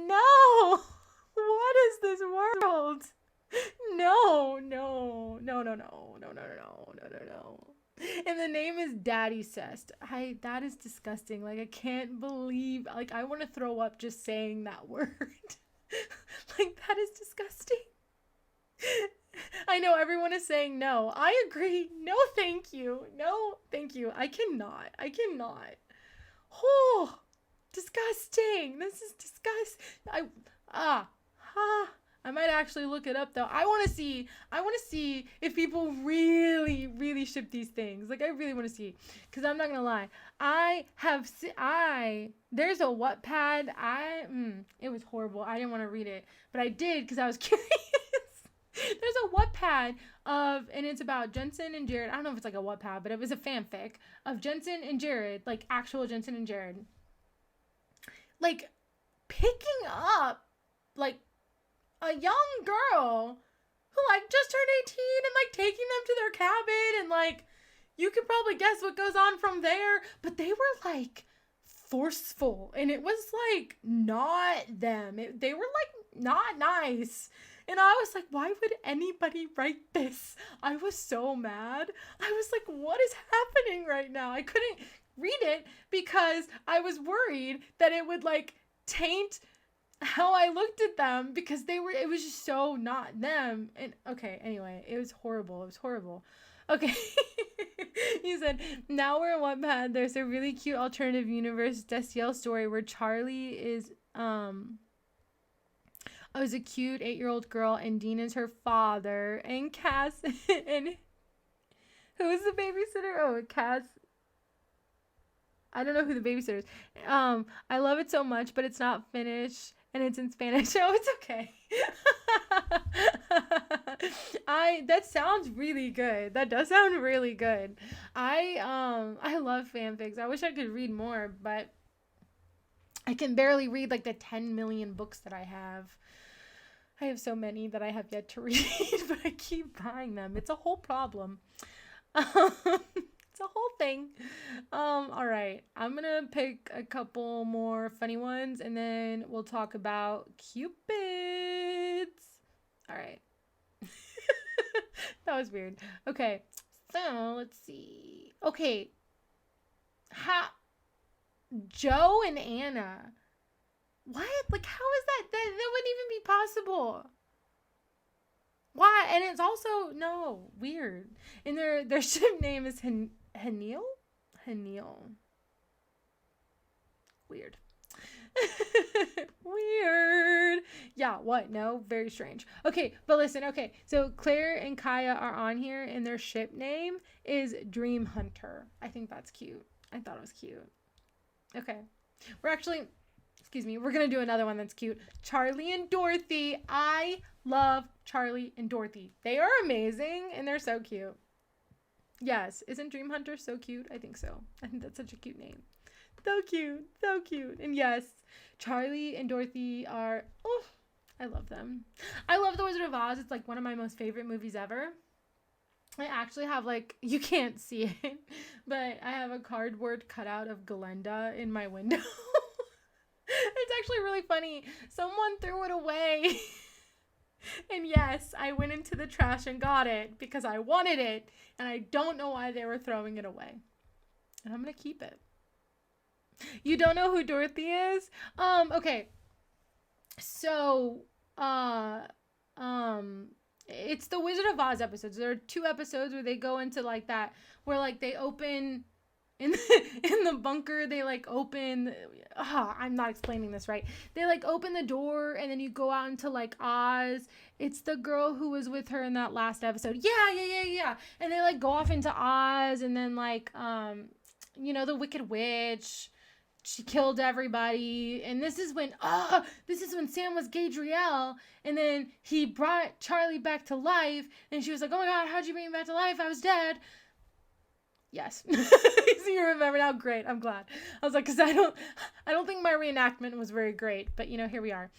No. What is this world? No. And the name is Daddy Cest. That is disgusting. Like, I can't believe, like, I want to throw up just saying that word. Like, that is disgusting. I know everyone is saying no. I agree. No, thank you. No, thank you. I cannot. Oh, disgusting. This is disgusting. I might actually look it up though. I want to see if people really, really ship these things. Like, I really want to see, because I'm not going to lie. There's a Wattpad. It was horrible. I didn't want to read it, but I did because I was curious. There's a Wattpad and it's about Jensen and Jared. I don't know if it's like a Wattpad, but it was a fanfic of Jensen and Jared, like actual Jensen and Jared, like picking up like a young girl who like just turned 18 and like taking them to their cabin, and like you could probably guess what goes on from there, but they were like forceful and it was like not them. They were like not nice. And I was like, why would anybody write this? I was so mad. I was like, what is happening right now? I couldn't read it because I was worried that it would like taint how I looked at them, because it was just so not them. And okay, anyway, it was horrible. Okay. He said, now we're in Wattpad. There's a really cute alternative universe Destiel story where Charlie is a cute 8-year-old girl, and Dean is her father, and Cass and who is the babysitter? Oh, Cass. I don't know who the babysitter is. I love it so much, but it's not finished and it's in Spanish. Oh, it's okay. That sounds really good. That does sound really good. I love fanfics. I wish I could read more, but I can barely read like the 10 million books that I have. I have so many that I have yet to read, but I keep buying them. It's a whole problem. It's a whole thing. All right. I'm going to pick a couple more funny ones, and then we'll talk about Cupids. All right. That was weird. Okay. So let's see. Okay. Joe and Anna. What? Like, how is that? That wouldn't even be possible. Why? And it's also, no, weird. And their ship name is Hanil? Weird. Weird. Yeah, what? No, very strange. Okay, but listen, okay. So Claire and Kaya are on here, and their ship name is Dream Hunter. I think that's cute. I thought it was cute. Okay. We're going to do another one that's cute. Charlie and Dorothy. I love Charlie and Dorothy. They are amazing, and they're so cute. Yes. Isn't Dream Hunter so cute? I think so. I think that's such a cute name. So cute. So cute. And yes, Charlie and Dorothy are... Oh, I love them. I love The Wizard of Oz. It's like one of my most favorite movies ever. I actually have like... You can't see it, but I have a cardboard cutout of Glinda in my window. It's actually really funny. Someone threw it away. And yes, I went into the trash and got it because I wanted it. And I don't know why they were throwing it away. And I'm going to keep it. You don't know who Dorothy is? Okay. So, it's the Wizard of Oz episodes. There are 2 episodes where they go into like that, where like they open... In the bunker, they like open... I'm not explaining this right. They like open the door and then you go out into like Oz. It's the girl who was with her in that last episode. Yeah. And they like go off into Oz, and then like, the Wicked Witch. She killed everybody. And this is when Sam was Gadriel. And then he brought Charlie back to life. And she was like, oh my God, how'd you bring me back to life? I was dead. Yes. So you remember now. Great. I'm glad. I was like, because I don't think my reenactment was very great, but here we are.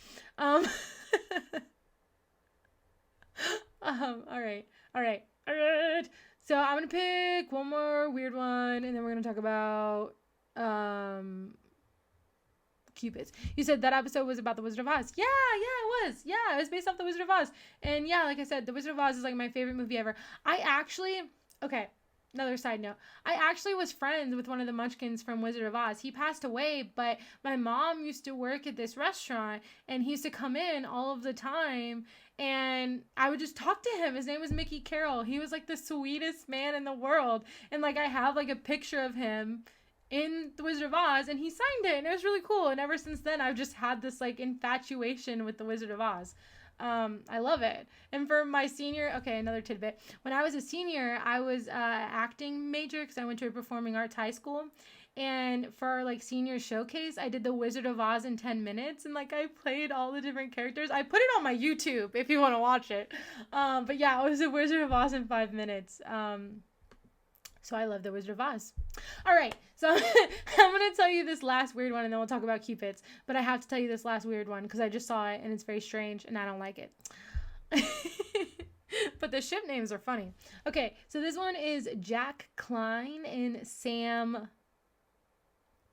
All right. All right. All right. So I'm going to pick one more weird one, and then we're going to talk about Cupids. You said that episode was about the Wizard of Oz. Yeah, it was. Yeah, it was based off the Wizard of Oz. And yeah, like I said, the Wizard of Oz is like my favorite movie ever. Okay, another side note. I actually was friends with one of the Munchkins from Wizard of Oz. He passed away, but my mom used to work at this restaurant, and he used to come in all of the time, and I would just talk to him. His name was Mickey Carroll. He was like the sweetest man in the world. And like I have like a picture of him in the Wizard of Oz, and he signed it, and it was really cool. And ever since then, I've just had this like infatuation with the Wizard of Oz. I love it. And for my senior, okay, another tidbit. When I was a senior, I was acting major because I went to a performing arts high school. And for our like senior showcase, I did the Wizard of Oz in 10 minutes, and like I played all the different characters. I put it on my YouTube if you want to watch it. But yeah, it was the Wizard of Oz in 5 minutes. So I love the Wizard of Oz. All right, so I'm going to tell you this last weird one, and then we'll talk about Cupids. But I have to tell you this last weird one because I just saw it, and it's very strange, and I don't like it. But the ship names are funny. Okay, so this one is Jack Klein and Sam...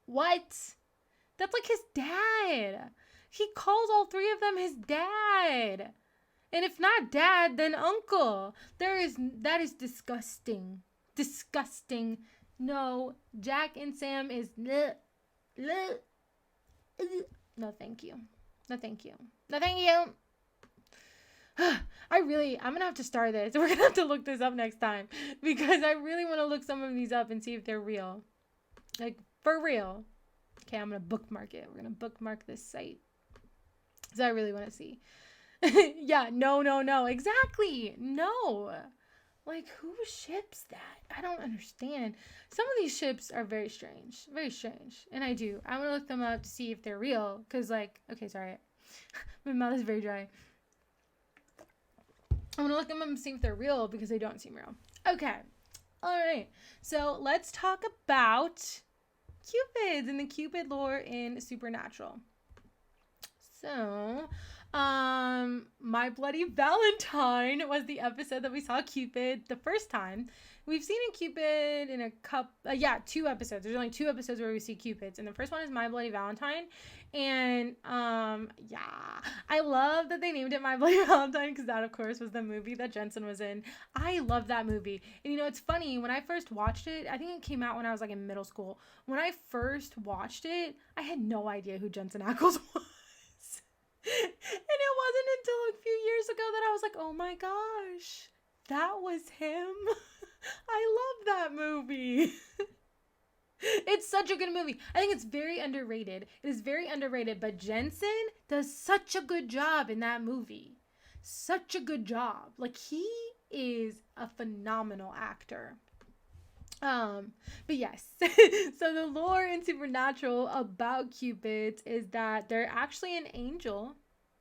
What? That's like his dad. He calls all three of them his dad. And if not dad, then uncle. That is disgusting. Disgusting. No, Jack and Sam is no, thank you. No, thank you. No, thank you. I'm gonna have to start this. We're gonna have to look this up next time because I really want to look some of these up and see if they're real. Like, for real. Okay, I'm gonna bookmark it. We're gonna bookmark this site because I really want to see. Yeah, no. Exactly. No. Like, who ships that? I don't understand. Some of these ships are very strange. Very strange. And I'm going to look them up to see if they're real. Because, like, okay, sorry. My mouth is very dry. I'm going to look them up and see if they're real because they don't seem real. Okay. All right. So, let's talk about Cupids and the Cupid lore in Supernatural. So... My Bloody Valentine was the episode that we saw Cupid the first time. We've seen a Cupid in two episodes. There's only 2 episodes where we see Cupids, and the first one is My Bloody Valentine. And I love that they named it My Bloody Valentine because that, of course, was the movie that Jensen was in. I love that movie. And you know, it's funny, when I first watched it, I think it came out when I was like in middle school. When I first watched it, I had no idea who Jensen Ackles was. And it wasn't until a few years ago that I was like, oh my gosh, that was him. I love that movie. It's such a good movie. I think it's very underrated. It is very underrated, but Jensen does such a good job in that movie. Such a good job. Like, he is a phenomenal actor. But yes, so the lore in Supernatural about Cupids is that they're actually an angel.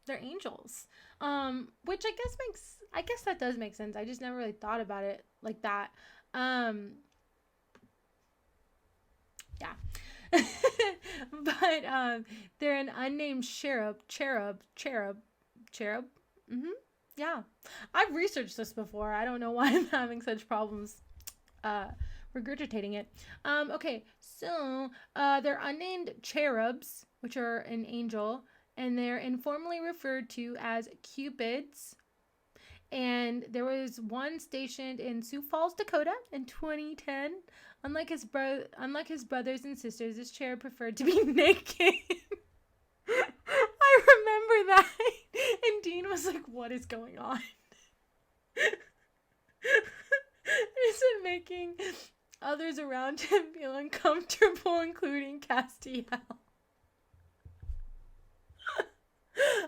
They're angels. Which I guess that does make sense. I just never really thought about it like that. Yeah. But, they're an unnamed cherub. Yeah. I've researched this before. I don't know why I'm having such problems, regurgitating it. Okay, so they're unnamed cherubs, which are an angel, and they're informally referred to as Cupids. And there was one stationed in Sioux Falls, Dakota in 2010. Unlike his brothers and sisters, this cherub preferred to be naked. I remember that. And Dean was like, what is going on? Is it making others around him feel uncomfortable, including Destiel?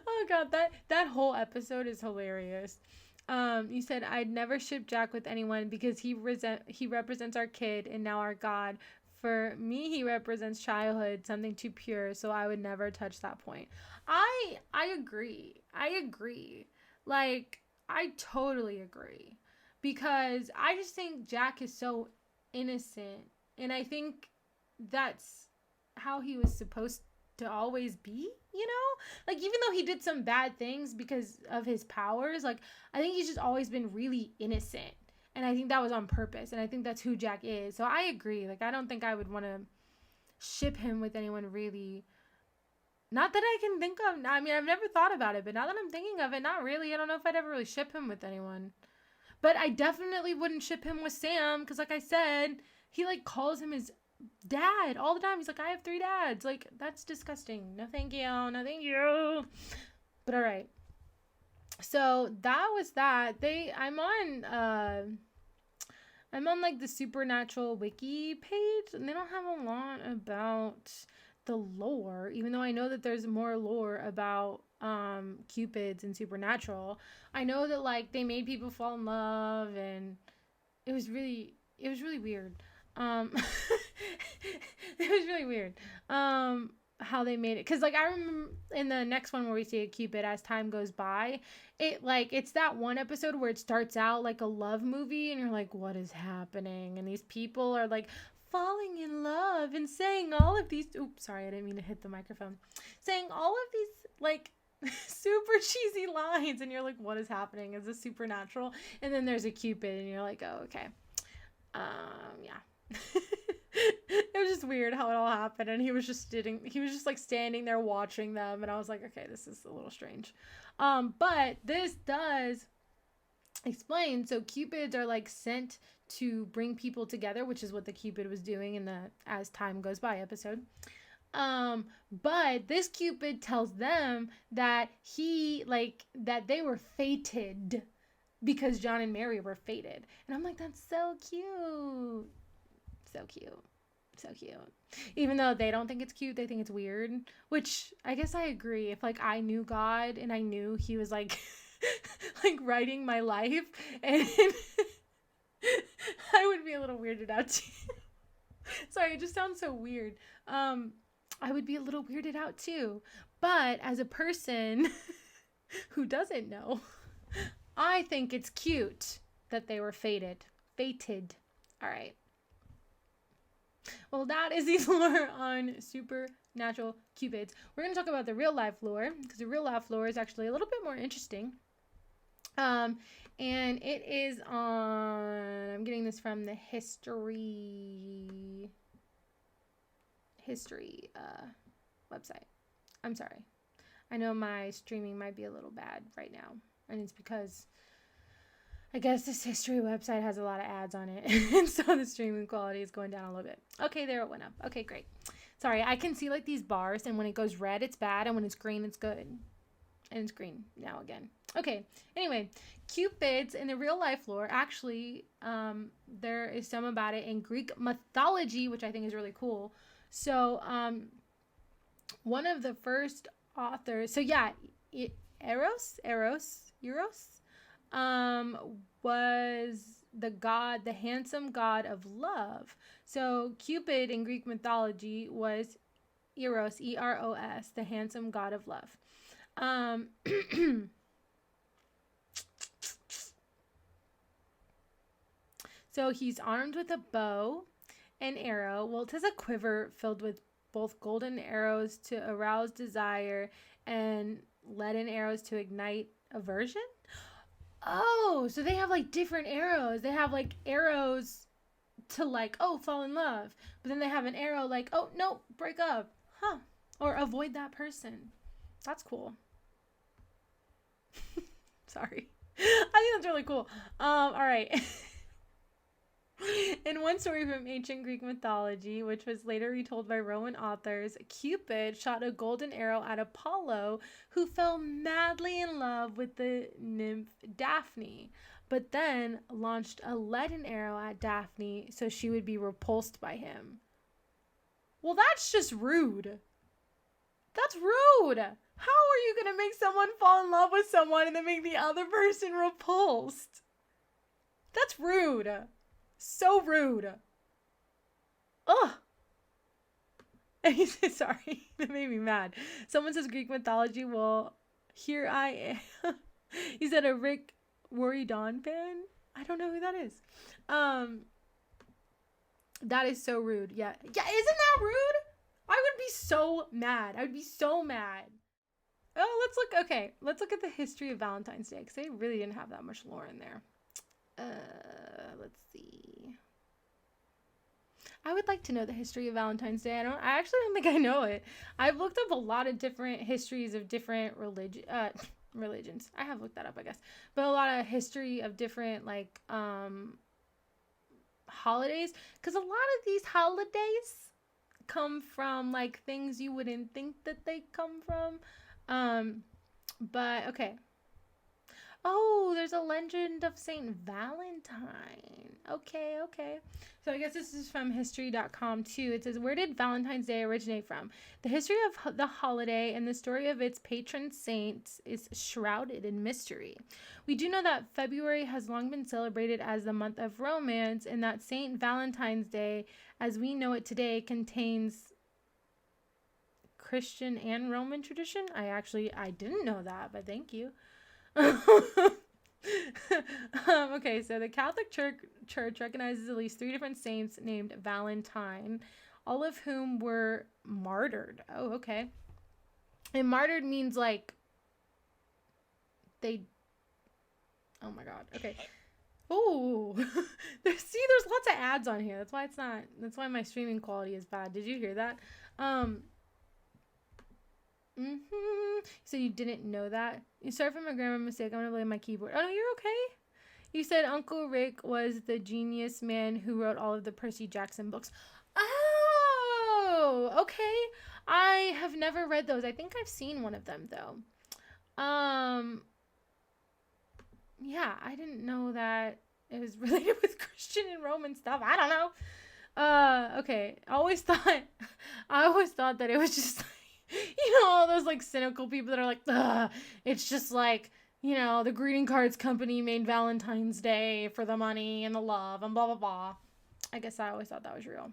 Oh god, that whole episode is hilarious. You said, I'd never ship Jack with anyone because he represents our kid and now our God. For me, he represents childhood, something too pure, so I would never touch that point. I agree. Like, I totally agree. Because I just think Jack is so innocent. And I think that's how he was supposed to always be, you know? Like, even though he did some bad things because of his powers, like, I think he's just always been really innocent. And I think that was on purpose. And I think that's who Jack is. So I agree. Like, I don't think I would want to ship him with anyone really. Not that I can think of. I mean, I've never thought about it. But now that I'm thinking of it, not really. I don't know if I'd ever really ship him with anyone. But I definitely wouldn't ship him with Sam. Because like I said, he, like, calls him his dad all the time. He's like, I have 3 dads. Like, that's disgusting. No thank you. No thank you. But all right. So that was that. I'm on like the Supernatural wiki page, and they don't have a lot about the lore, even though I know that there's more lore about Cupids and Supernatural. I know that, like, they made people fall in love, and it was really weird. It was really weird. How they made it, because, like, I remember in the next one where we see a Cupid as time goes by, it's that one episode where it starts out like a love movie, and you're like, what is happening? And these people are, like, falling in love and saying all of these, oops, sorry, I didn't mean to hit the microphone, saying all of these, like, super cheesy lines, and you're like, what is happening? Is this supernatural? And then there's a Cupid, and you're like, oh, okay. Yeah. It was just weird how it all happened, and he was just like standing there watching them, and I was like, okay, this is a little strange. But this does explain, so Cupids are, like, sent to bring people together, which is what the Cupid was doing in the As Time Goes By episode. But this Cupid tells them that that they were fated because John and Mary were fated. And I'm like, that's so cute. So cute. So cute. Even though they don't think it's cute, they think it's weird. Which, I guess I agree. If, like, I knew God and I knew he was, like, like, writing my life, and I would be a little weirded out too. Sorry, it just sounds so weird. I would be a little weirded out too. But as a person who doesn't know, I think it's cute that they were fated. Fated. All right. Well, that is the lore on Supernatural Cupids. We're going to talk about the real life lore, because the real life lore is actually a little bit more interesting. And it is on, I'm getting this from the history website. I'm sorry. I know my streaming might be a little bad right now, and it's because I guess this history website has a lot of ads on it, and so the streaming quality is going down a little bit. Okay, there it went up. Okay, great. Sorry, I can see, like, these bars, and when it goes red, it's bad, and when it's green, it's good. And it's green now again. Okay, anyway, Cupids in the real life lore, actually, there is some about it in Greek mythology, which I think is really cool. So, one of the first authors, so yeah, Eros, was the handsome god of love. So Cupid in Greek mythology was Eros, E-R-O-S, the handsome god of love. So he's armed with a bow and arrow. Well, it says a quiver filled with both golden arrows to arouse desire and leaden arrows to ignite aversion. Oh, so they have, like, different arrows. They have, like, arrows to, like, oh, fall in love. But then they have an arrow like, oh, no, break up. Huh. Or avoid that person. That's cool. Sorry. I think that's really cool. All right. In one story from ancient Greek mythology, which was later retold by Roman authors, Cupid shot a golden arrow at Apollo, who fell madly in love with the nymph Daphne, but then launched a leaden arrow at Daphne so she would be repulsed by him. Well, that's just rude. That's rude. How are you going to make someone fall in love with someone and then make the other person repulsed? That's rude. So rude. Ugh. And he said, sorry, that made me mad. Someone says Greek mythology. Well, here I am. He said a Rick Worry-Dawn fan. I don't know who that is. That is so rude. Yeah. Yeah, isn't that rude? I would be so mad. I would be so mad. Oh, let's look at the history of Valentine's Day, because they really didn't have that much lore in there. Let's see. I would like to know the history of Valentine's Day. I actually don't think I know it. I've looked up a lot of different histories of different religions. I have looked that up, I guess. But a lot of history of different, like, holidays. Because a lot of these holidays come from, like, things you wouldn't think that they come from. But, okay. Oh, there's a legend of Saint Valentine. Okay. So I guess this is from history.com too. It says, where did Valentine's Day originate from? The history of the holiday and the story of its patron saints is shrouded in mystery. We do know that February has long been celebrated as the month of romance, and that Saint Valentine's Day, as we know it today, contains Christian and Roman tradition. I didn't know that, but thank you. Okay, so the Catholic Church recognizes at least 3 different saints named Valentine, all of whom were martyred. Oh, okay. And martyred means like they. Oh my God. Okay. Oh, there's lots of ads on here. That's why my streaming quality is bad. Did you hear that? So you didn't know that? You sorry for my grammar mistake. I'm gonna blame my keyboard. Oh no, you're okay. You said Uncle Rick was the genius man who wrote all of the Percy Jackson books. Oh, okay. I have never read those. I think I've seen one of them though. Yeah, I didn't know that it was related with Christian and Roman stuff. I don't know. Okay. I always thought that it was just, all those like cynical people that are like, ugh, it's just like, the greeting cards company made Valentine's Day for the money and the love and blah, blah, blah. I guess I always thought that was real.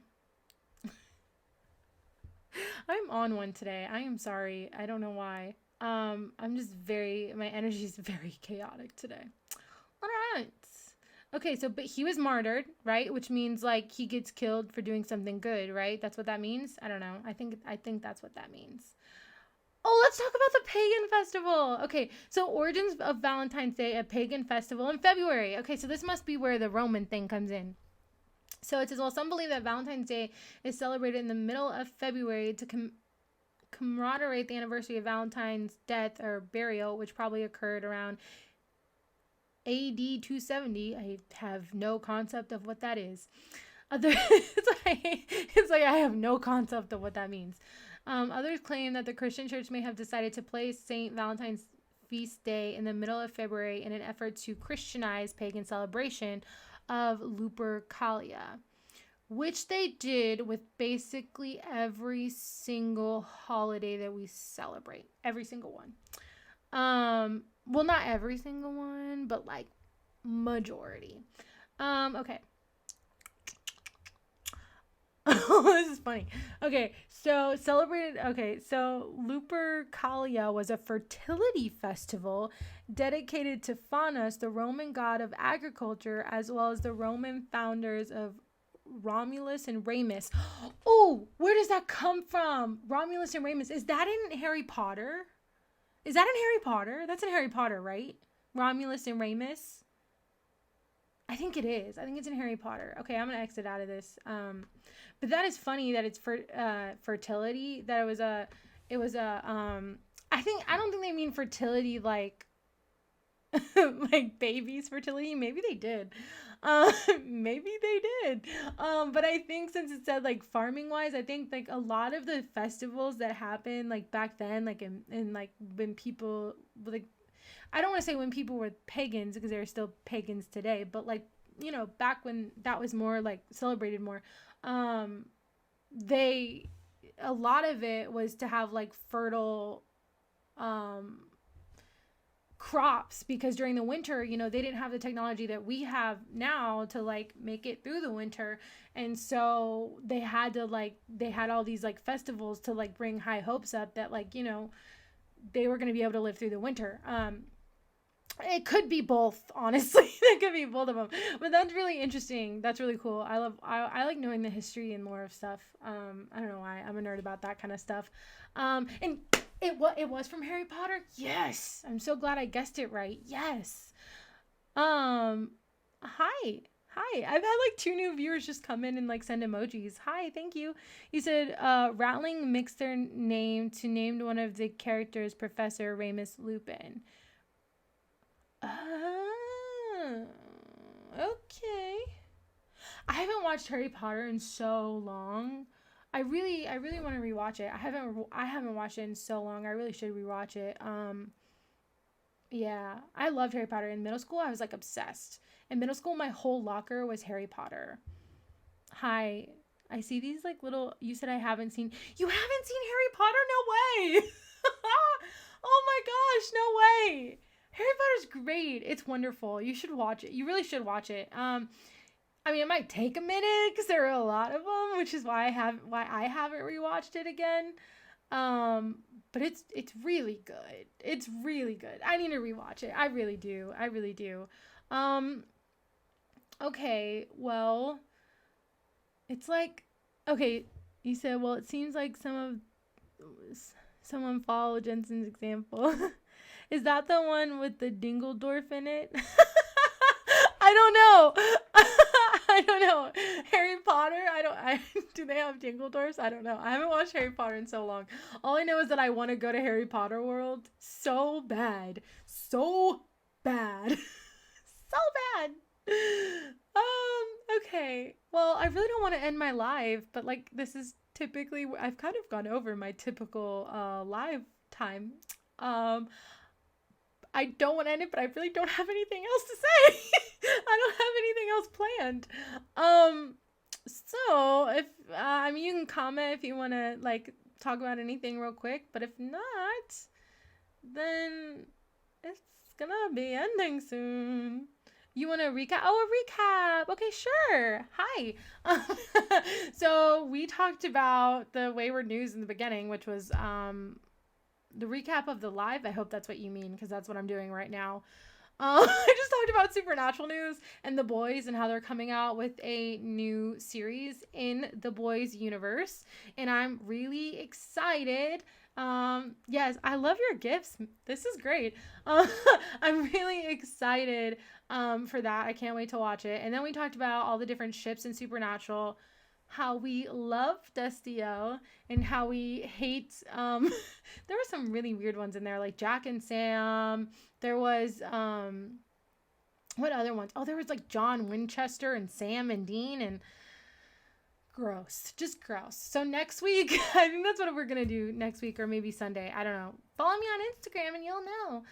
I'm on one today. I am sorry. I don't know why. I'm just my energy is very chaotic today. All right. Okay, but he was martyred, right? Which means like he gets killed for doing something good, right? That's what that means. I don't know. I think that's what that means. Oh, let's talk about the Pagan Festival. Okay, so origins of Valentine's Day, a Pagan festival in February. Okay, so this must be where the Roman thing comes in. So it says, well, some believe that Valentine's Day is celebrated in the middle of February to commemorate the anniversary of Valentine's death or burial, which probably occurred around AD 270. I have no concept of what that is. It's like I have no concept of what that means. Others claim that the Christian church may have decided to place St. Valentine's feast day in the middle of February in an effort to Christianize pagan celebration of Lupercalia, which they did with basically every single holiday that we celebrate. Every single one. Well, not every single one, but like majority. Okay. This is funny. Okay, so Lupercalia was a fertility festival dedicated to Faunus, the Roman god of agriculture, as well as the Roman founders of Romulus and Remus. Oh, where does that come from? Romulus and Remus. Is that in Harry Potter? That's in Harry Potter, right? Romulus and Remus. I think it is. I think it's in Harry Potter. Okay, I'm gonna exit out of this. But that is funny that it's for fertility. That it was a. I don't think they mean fertility like like babies fertility. Maybe they did. Maybe they did. But I think since it said like farming wise, I think like a lot of the festivals that happened like back then, like in like when people like, I don't want to say when people were pagans because they're still pagans today, but like, back when that was more like celebrated more, a lot of it was to have like fertile, crops, because during the winter, they didn't have the technology that we have now to like make it through the winter. And so they had all these like festivals to like bring high hopes up that like, they were going to be able to live through the winter. It could be both, honestly. It could be both of them. But that's really interesting. That's really cool. I like knowing the history and lore of stuff. I don't know why. I'm a nerd about that kind of stuff. And it was from Harry Potter. Yes. I'm so glad I guessed it right. Yes. Hi. Hi. I've had like 2 new viewers just come in and like send emojis. Hi, thank you. He said, Rowling mixed their name to name one of the characters Professor Remus Lupin. Okay. I haven't watched Harry Potter in so long. I really want to rewatch it. I haven't watched it in so long. I really should rewatch it. Yeah, I loved Harry Potter. In middle school, I was like obsessed. In middle school, my whole locker was Harry Potter. Hi. I see these like little, you said I haven't seen, you haven't seen Harry Potter? No way. Oh my gosh, no way. Harry Potter's great. It's wonderful. You should watch it. You really should watch it. I mean, it might take a minute because there are a lot of them, which is why I haven't rewatched it again. But it's really good. It's really good. I need to rewatch it. I really do. I really do. Okay, well, it's like, okay, you said, well, it seems like someone followed Jensen's example. Is that the one with the Dingledorf in it? I don't know. I don't know. Harry Potter? Do they have Dingledorfs? I don't know. I haven't watched Harry Potter in so long. All I know is that I want to go to Harry Potter World so bad. So bad. So bad. Okay. Well, I really don't want to end my live, but like this is typically, I've kind of gone over my typical live time. I don't want to end it, but I really don't have anything else to say. I don't have anything else planned. So if I mean, you can comment if you want to like talk about anything real quick, but if not, then it's gonna be ending soon. You want to recap? Oh, a recap. Okay, sure. Hi. So we talked about the Wayward News in the beginning, which was the recap of the live. I hope that's what you mean, because that's what I'm doing right now. I just talked about Supernatural news and The Boys and how they're coming out with a new series in The Boys universe, and I'm really excited. Yes, I love your gifts. This is great. I'm really excited for that. I can't wait to watch it. And then we talked about all the different ships in Supernatural, how we love Destiel and how we hate there were some really weird ones in there, like Jack and Sam. There was what other ones? Oh, there was like John Winchester and Sam and Dean, and gross. Just gross. So next week, I think that's what we're gonna do next week, or maybe Sunday. I don't know. Follow me on Instagram and you'll know.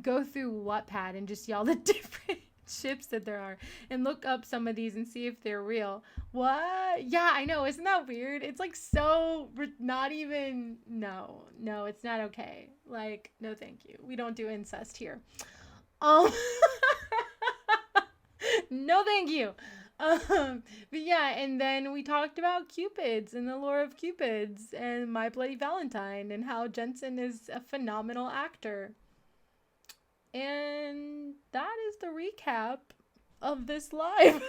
Go through Wattpad and just see all the different ships that there are and look up some of these and see if they're real. What? Yeah, I know. Isn't that weird? It's like so not even, no, it's not okay. Like, no, thank you. We don't do incest here. No, thank you. But yeah, and then we talked about Cupids and the lore of Cupids and My Bloody Valentine and how Jensen is a phenomenal actor. And that is the recap of this live.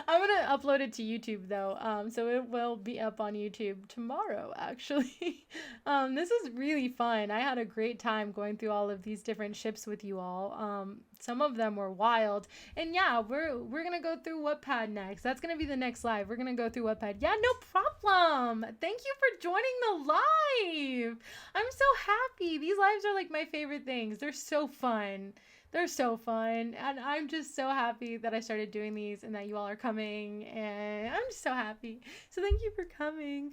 I'm going to upload it to YouTube though. So it will be up on YouTube tomorrow, actually. This is really fun. I had a great time going through all of these different ships with you all. Some of them were wild. And yeah, we're going to go through Wattpad next. That's going to be the next live. We're going to go through Wattpad. Yeah, no problem. Thank you for joining the live. I'm so happy. These lives are like my favorite things. They're so fun. They're so fun, and I'm just so happy that I started doing these and that you all are coming, and I'm just so happy. So thank you for coming.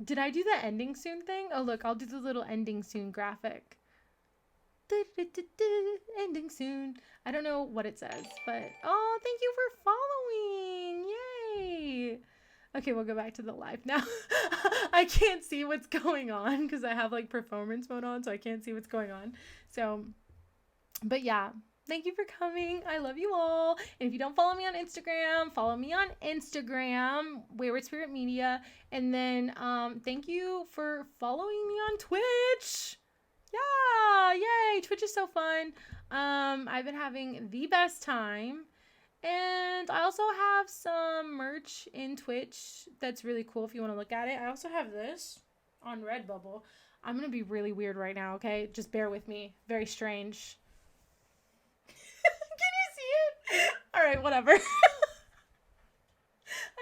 Did I do the ending soon thing? Oh, look, I'll do the little ending soon graphic. Ending soon. I don't know what it says, but oh, thank you for following. Yay. Okay, we'll go back to the live now. I can't see what's going on because I have like performance mode on, so I can't see what's going on. So... but yeah, thank you for coming. I love you all. And if you don't follow me on Instagram, follow me on Instagram, Wayward Sprit Media. And then thank you for following me on Twitch. Yeah, yay. Twitch is so fun. I've been having the best time. And I also have some merch in Twitch that's really cool if you want to look at it. I also have this on Redbubble. I'm going to be really weird right now, okay? Just bear with me. Very strange. Can you see it? All right, whatever. I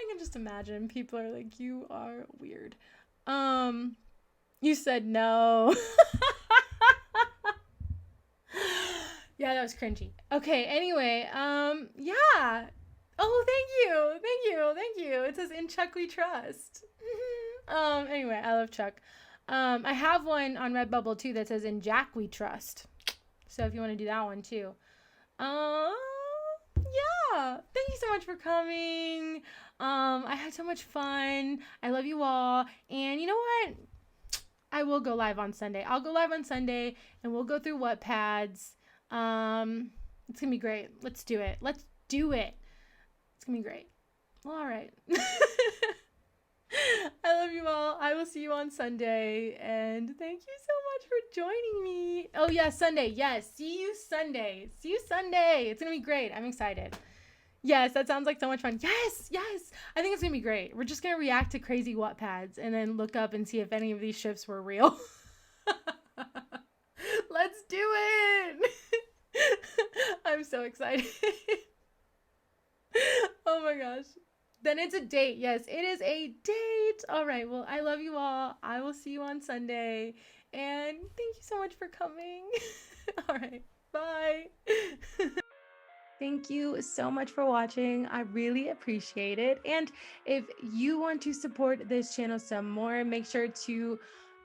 can just imagine people are like, you are weird. You said no. Yeah, that was cringy. Okay, anyway, yeah. Oh, thank you. It says, in Chuck we trust. Anyway, I love Chuck. I have one on Redbubble too that says, in Jack we trust. So if you want to do that one too. Yeah. Thank you so much for coming. I had so much fun. I love you all. And you know what? I will go live on Sunday. I'll go live on Sunday and we'll go through Wattpads. It's gonna be great. Let's do it. It's gonna be great. Well, all right. I love you all. I will see you on Sunday. And thank you so much for joining me. Oh, yeah, Sunday. Yes. See you Sunday. It's gonna be great. I'm excited. Yes, that sounds like so much fun. Yes. I think it's gonna be great. We're just gonna react to crazy Wattpads and then look up and see if any of these ships were real. Let's do it. I'm so excited. Oh my gosh. Then it's a date. Yes, it is a date. All right. Well, I love you all. I will see you on Sunday. And thank you so much for coming. All right. Bye. Thank you so much for watching. I really appreciate it. And if you want to support this channel some more, make sure to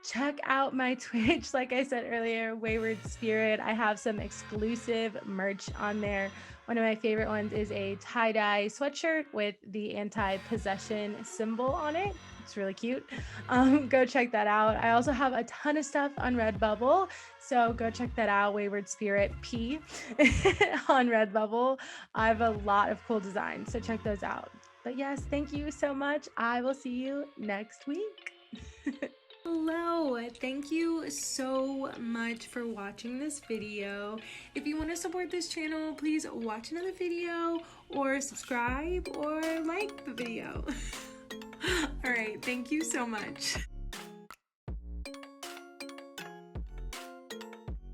check out my Twitch. Like I said earlier, Wayward Sprit. I have some exclusive merch on there. One of my favorite ones is a tie-dye sweatshirt with the anti-possession symbol on it. It's really cute. Go check that out. I also have a ton of stuff on Redbubble, so go check that out. Wayward Sprit P on Redbubble. I have a lot of cool designs, so check those out. But yes, thank you so much. I will see you next week. Hello, thank you so much for watching this video. If you want to support this channel, please watch another video or subscribe or like the video. All right, thank you so much.